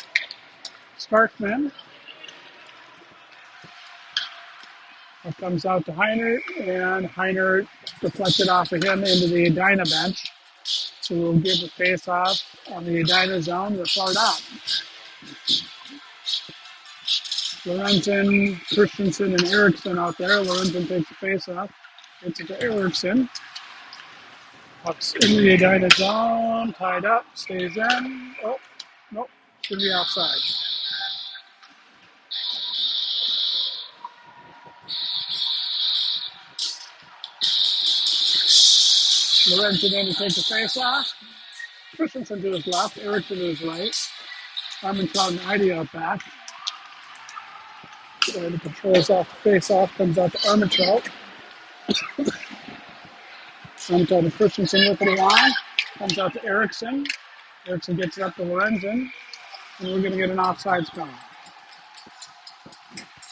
Starkman. It comes out to Heiner, and Heiner deflected off of him into the Edina bench. So we'll give the face off on the Edina zone. They're far out. Lorenzen, Christensen, and Eriksson out there. Lorenzen takes the face off. Gets it to Eriksson. Puck's in the Edina zone. Tied up. Stays in. Oh, nope. Should be outside. Lorenzen in to take the face off. Christensen to his left. Eriksson to his right. Armentrout and Heidi out back. And the controls off the face off. Comes out to Armentrout. Armentrout and Christensen with it along. Comes out to Eriksson. Eriksson gets it up to Lorenzen. And we're going to get an offsides call.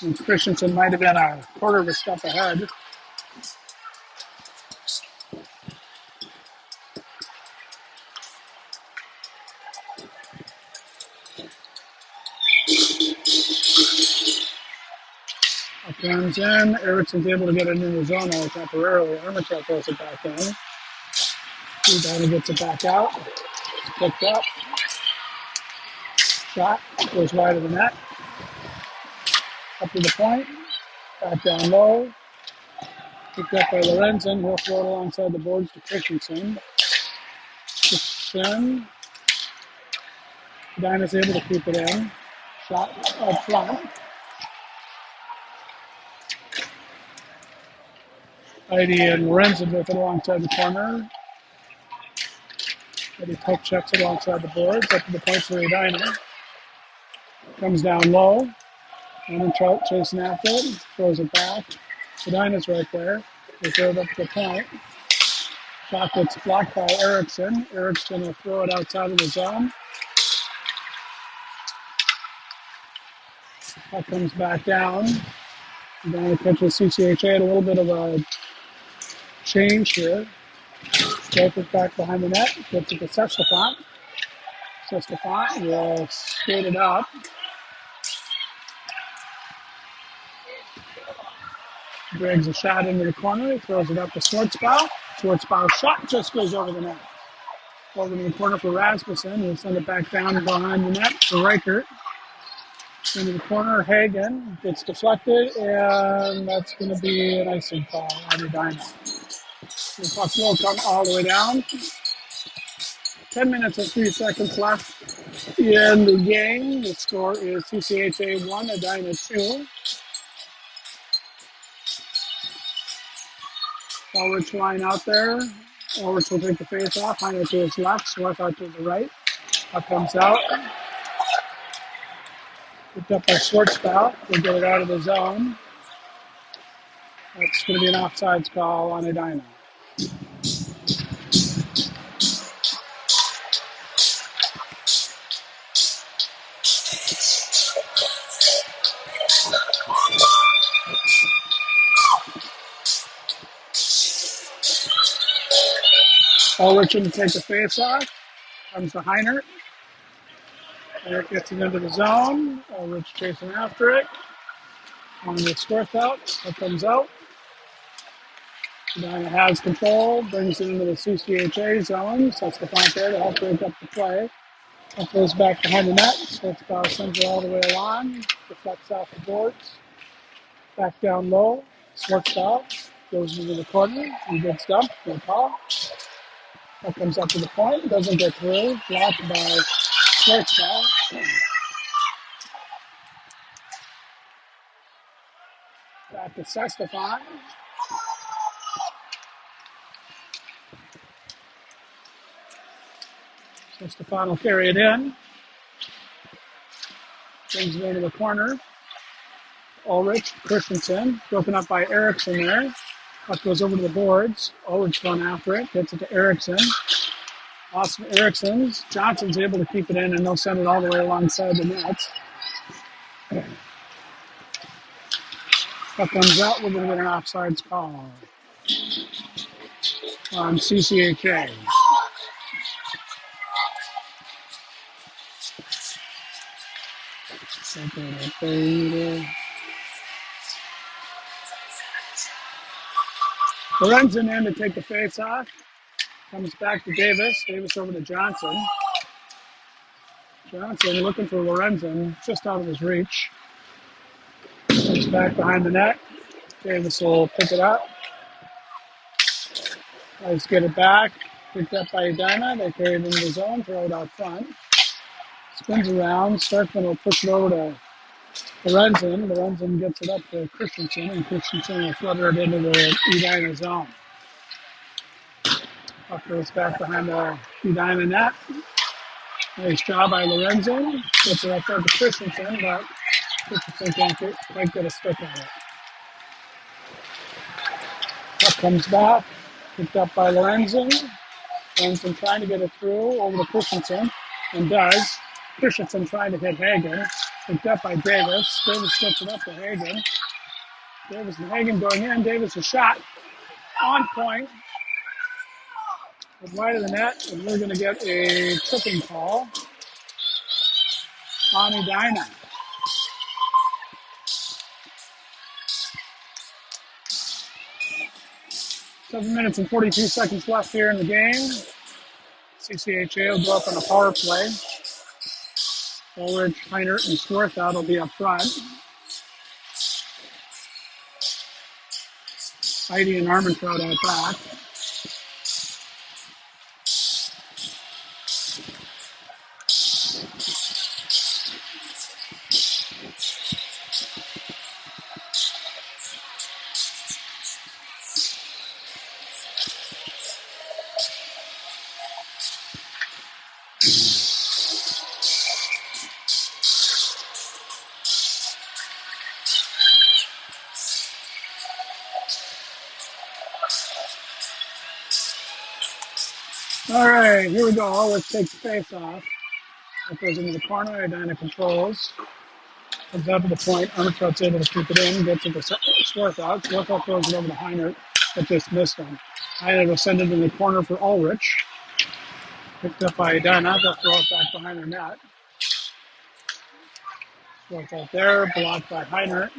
And Christensen might have been a quarter of a step ahead. Comes in. Eriksson's able to get it in the zone all temporarily. Armentrout throws it back in. Edina gets it back out. It's picked up. Shot. Goes wide of the net. Up to the point. Back down low. Picked up by Lorenzen. He'll throw it alongside the boards to Christensen. Christensen. Edina's able to keep it in. Shot up front. Heidi and Lorenzen with it alongside the corner. Heidi tuck checks it alongside the boards. Up to the point for Edina. Comes down low. Armentrout chasing after it. Throws it back. Edina's right there. They throw it up to the point. Shot gets blocked by Eriksson. Eriksson will throw it outside of the zone. That comes back down. Edina catches CCHA at a little bit of a change here. Throws it back behind the net. Gets it to Sestefan. Sestefan will skate it up. Drags a shot into the corner. Throws it up to Schwartzbau. Schwartzbau's shot just goes over the net. Over in the corner for Rasmussen. He'll send it back down behind the net for Reichert. Into the corner, Hagen gets deflected, and that's going to be an icing call on Edina. The puck will come all the way down. 10 minutes and 3 seconds left in the game. The score is CCHA 1, Edina 2. Ulrich line out there. Ulrich will take the face off. Heiner to his left, Swarth out to the right. Puck comes out. Picked up by Schwartzbau. We'll get it out of the zone. That's going to be an offsides call on Edina. Ulrich to take the face off. Comes to Heiner. Heiner gets it into the zone. Ulrich chasing after it. On the Swarth out. It comes out. Edina has control. Brings it into the CCHA zone. Sets the front there to help break up the play. That goes back behind the net. Schwartzbauer sends it all the way along. Deflects off the boards. Back down low. Schwartzbauer goes into the corner. He gets dumped. No call. That comes up to the point. Doesn't get through. Blocked by Schwartzbauer. Back to Sestefan. Sestefan will carry it in. Brings it into the corner. Ulrich, Christensen, broken up by Eriksson there. Puck goes over to the boards. Ulrich going after it, gets it to Eriksson. Awesome Eriksson's. Johnson's able to keep it in, and they'll send it all the way alongside the net. Puck comes out, we're going to get an offsides call on CCHA. Lorenzen in to take the face off. Comes back to Davis. Davis over to Johnson. Johnson looking for Lorenzen, just out of his reach. Comes back behind the net. Davis will pick it up. Let's get it back. Picked up by Edina. They carry it into the zone, throw it out front. Spins around. Starkman will push it over to Lorenzen. Lorenzen gets it up to Christensen, and Christensen will flutter it into the Edina zone. Puck goes back behind the Edina net. Nice job by Lorenzen. Gets it up front to Christensen, but Christensen can't quite get a stick on it. Puck comes back. Picked up by Lorenzen. Lorenzen trying to get it through over to Christensen, and does. Christensen trying to hit Hagen. Picked up by Davis. Davis gets it up to Hagen. Davis and Hagen going in. Davis a shot on point. Wide of the net, and we're going to get a tripping call on Edina. Seven minutes and 42 seconds left here in the game. CCHA will go up on a power play. Ulrich, Heiner, and Swarthout will be up front. Heidi and Armentrout out back. All right, here we go. Let's take the face off. That goes into the corner. Edina controls. Comes up to the point. Armentrout's able to keep it in. Gets it to Swarthout. Swarthout throws it over to Heiner, but just missed him. Heiner will send it in the corner for Ulrich. Picked up by Edina. They'll throw it back behind their net. Swarthout there. Blocked by Heiner.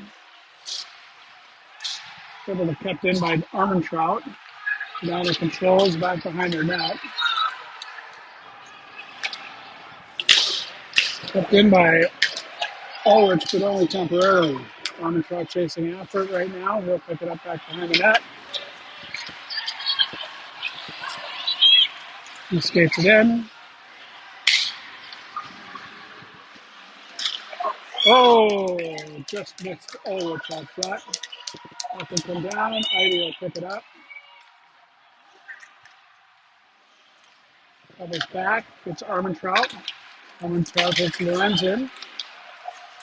Able to kept in by Armentrout. Edina controls back behind their net. Kept in by Ulrich, but only temporarily. Armentrout chasing after it right now. He'll pick it up back behind the net. He skates it in. Oh, just missed Ulrich out front. Let him come down. Heidi will pick it up. Doubles back. It's Armentrout. Armentrout hits Lorenzen.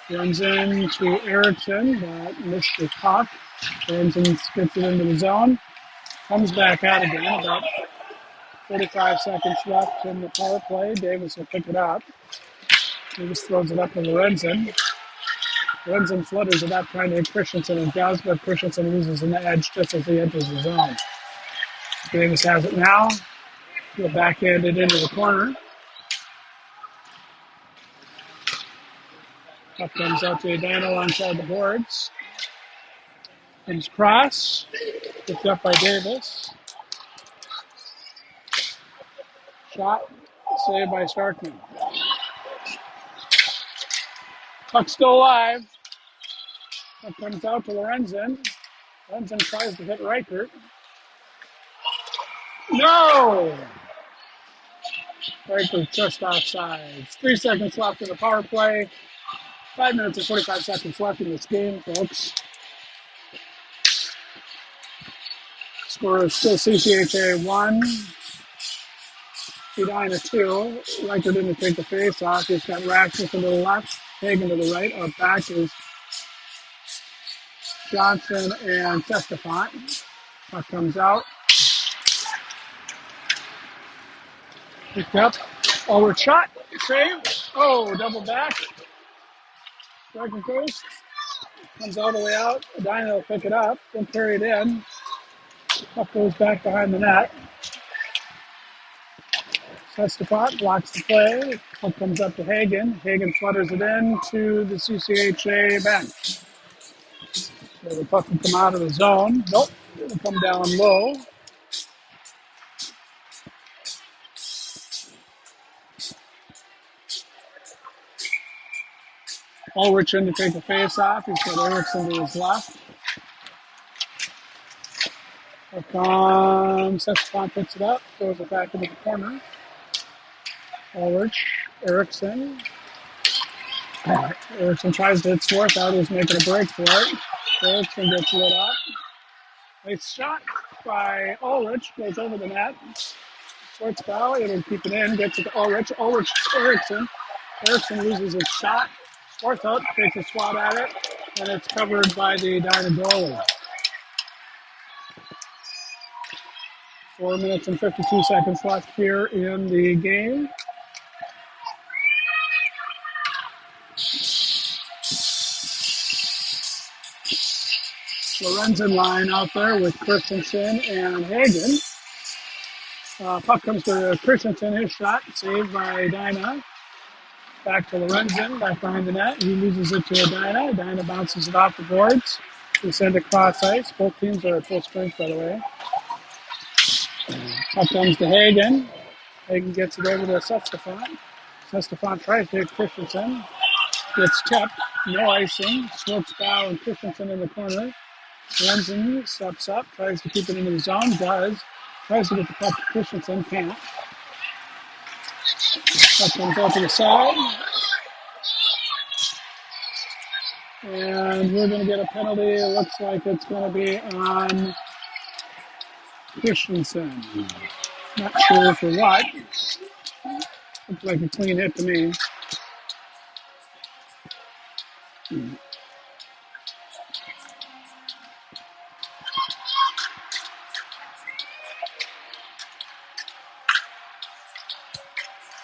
Lorenzen to Eriksson, but missed the puck. Lorenzen gets it into the zone. Comes back out again. About 45 seconds left in the power play. Davis will pick it up. He just throws it up to Lorenzen. Lorenzen flutters it up trying to hit Christensen and does, but Christensen loses an edge just as he enters the zone. Davis has it now. He'll backhand it into the corner. Puck comes out to Edina alongside the boards. Comes cross. Picked up by Davis. Shot. Saved by Starkman. Puck still alive. Puck comes out to Lorenzen. Lorenzen tries to hit Reichert. No! Reichert just offside. 3 seconds left in the power play. 5 minutes and 45 seconds left in this game, folks. Score is still CCHA 1, Edina 2. Reichert didn't take the face off. He's got Rasmussen to the left, Hagen to the right. Up back is Johnson and Sestafont. Puck comes out. Picked up. Over shot. Save. Oh, double back. Second coast. Comes all the way out. Edina will pick it up. Then carry it in. Puck goes back behind the net. Sestafont blocks the play. Puck comes up to Hagen. Hagen flutters it in to the CCHA bench. So the puck will come out of the zone. Nope. It'll come down low. Ulrich in to take the face off. He's got Eriksson to his left. Here comes Sestafont, picks it up, throws it back into the corner. Ulrich, Eriksson. Eriksson tries to hit Swarthout, who's making a break for it. Eriksson gets lit up. Nice shot by Ulrich, goes over the net. Swarthout, it'll keep it in, gets it to Ulrich. Ulrich, Eriksson. Eriksson loses his shot. Swarthout takes a swat at it, and it's covered by the Edina goalie. 4 minutes and 52 seconds left here in the game. Lorenzen line out there with Christensen and Hagen. Puck comes to Christensen, his shot, saved by Edina. Back to Lorenzen, back behind the net. He loses it to Edina. Edina bounces it off the boards. They send it cross ice. Both teams are at full strength, by the way. Puck comes to Hagen. Hagen gets it over to Sestafont. Sestafont tries to hit Christensen. Gets kept. No icing. Slopes bow and Christensen in the corner. Lorenzen steps up. Tries to keep it into the zone. Does. Tries to get the puck to Christensen. Can't. Puck comes out to the side. And we're going to get a penalty. It looks like it's going to be on Christensen. Not sure for what. Looks like a clean hit to me.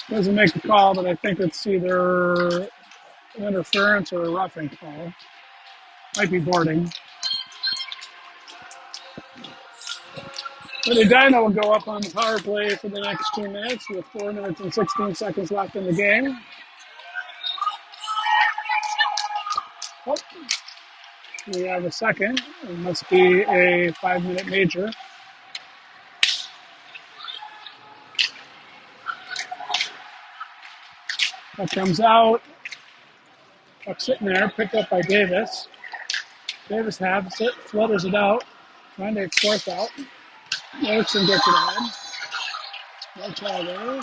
Doesn't make the call, but I think it's either an interference or a roughing call. Might be boarding. But Edina will go up on the power play for the next 2 minutes with 4 minutes and 16 seconds left in the game. Oh, we have a second. It must be a 5-minute major. That comes out. Puck sitting there, picked up by Davis. Davis has it, flutters it out, trying to exploit out. Erickson gets it ahead. No try there.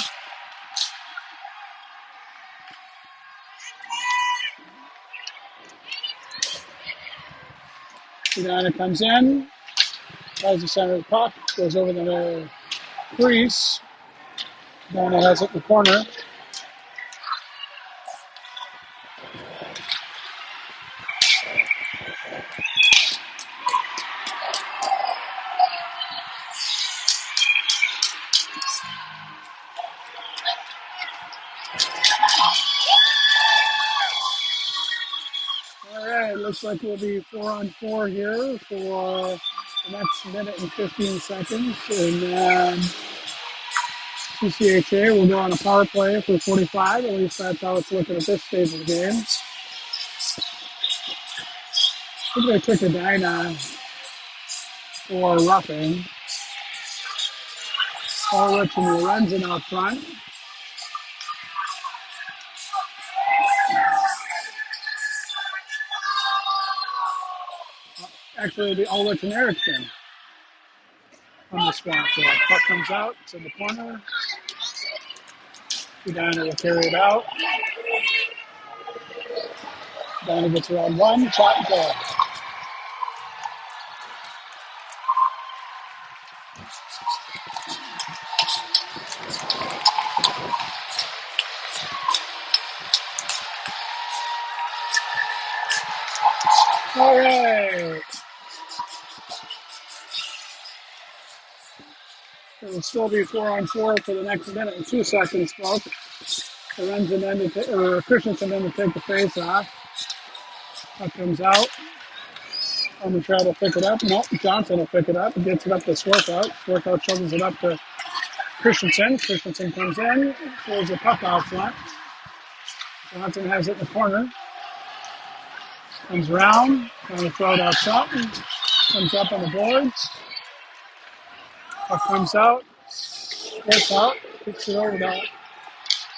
Edina comes in, tries to center the puck, goes over the crease. Edina has it in the corner. All right, looks like we'll be 4-on-4 here for the next minute and 15 seconds. And then CCHA will go on a power play for 45. At least that's how it's looking at this stage of the game. I think they took Edina for roughing. Ulrich and Lorenzen out front. Actually, it'll be Ulrich and Erickson on this one. So that puck comes out to the corner. Edina will carry it out. Edina gets around one, shot and goal. All right. It will still be 4-on-4 for the next minute and 2 seconds, folks. Christensen then to take the face off. That comes out. I'm going to try to pick it up. Nope, Johnson will pick it up and gets it up to Swarthout. Swarthout shovels it up to Christensen. Christensen comes in, throws the puck out front. Johnson has it in the corner. Comes around, trying to throw it out front. Comes up on the boards. Puck comes out. Swarthout kicks it over to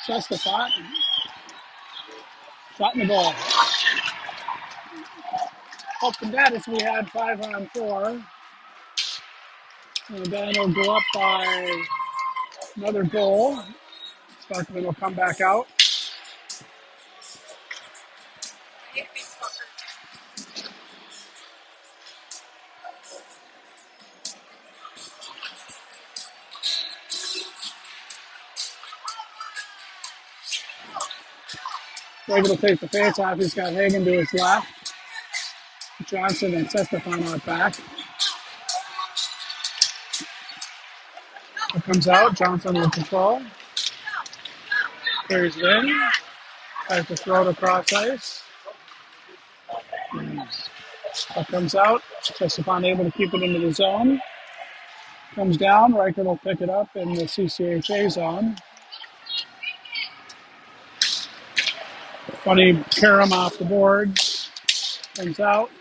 Sestafot. Shot in the goal. Hoping that if we had 5-on-4, and then it'll go up by another goal. Sparkman will come back out. Reagan will take the face off. He's got Hagen to his left. Johnson and Sestafon out back. It comes out. Johnson will control. Carries it in. Tries to throw it across ice. It comes out. Sestafon able to keep it into the zone. Comes down. Riker will pick it up in the CCHA zone. Funny Karam off the boards. Comes out.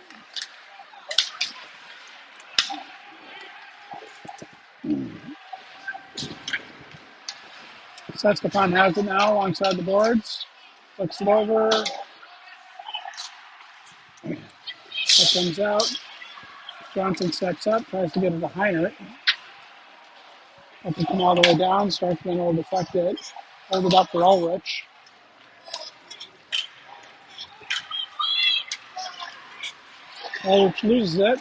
Sestafon has it now alongside the boards. Flicks it over. That comes out. Johnson steps up, tries to get it behind it. Doesn't come all the way down. Starkman will deflect it. Hold it up for Ulrich. Ulrich loses it.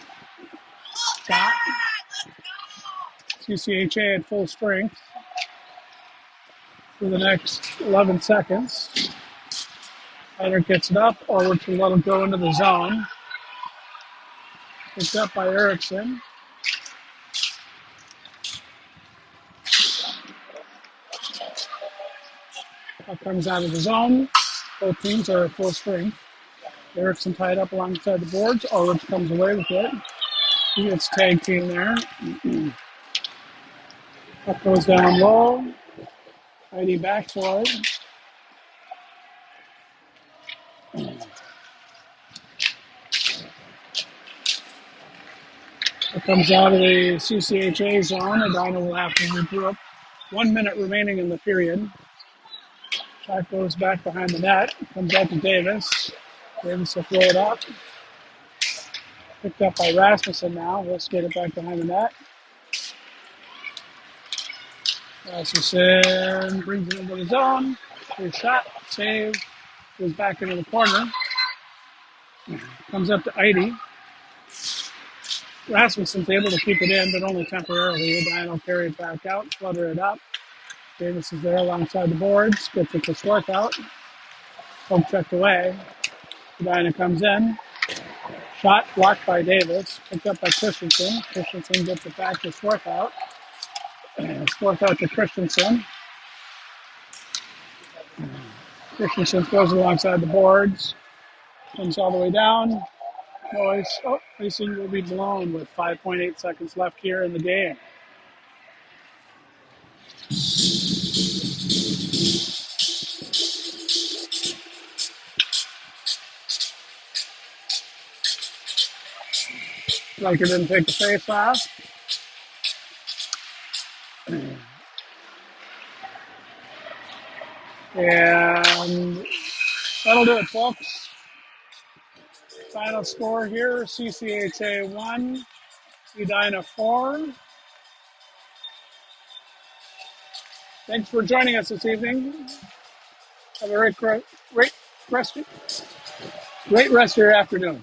Shot. CCHA at full strength for the next 11 seconds. Ryder gets it up. Ulrich will let him go into the zone. Picked up by Erickson. That comes out of the zone. Both teams are at full strength. Erickson tied up alongside the boards. Ulrich comes away with it. He gets tag team there. Puck goes down low. Heidi back for it. It comes out of the CCHA zone. Edina will have to regroup. 1 minute remaining in the period. Shot goes back behind the net. Comes out to Davis. Davis will throw it up. Picked up by Rasmussen now. He'll skate it back behind the net. Rasmussen brings it into the zone. His shot, save, goes back into the corner. Comes up to Edie. Rasmussen's able to keep it in, but only temporarily. Edina will carry it back out, flutter it up. Davis is there alongside the boards. Gets it to Swarth out. Poke checked away. Edina comes in. Shot blocked by Davis. Picked up by Christensen. Christensen gets it back to Swarth out. Swarth out to Christensen. Christensen goes alongside the boards. Comes all the way down. Noise. Oh, icing will be blown with 5.8 seconds left here in the game. Riker didn't take the face off. And that'll do it, folks. Final score here, CCHA 1, Edina 4. Thanks for joining us this evening. Have a great rest of your afternoon.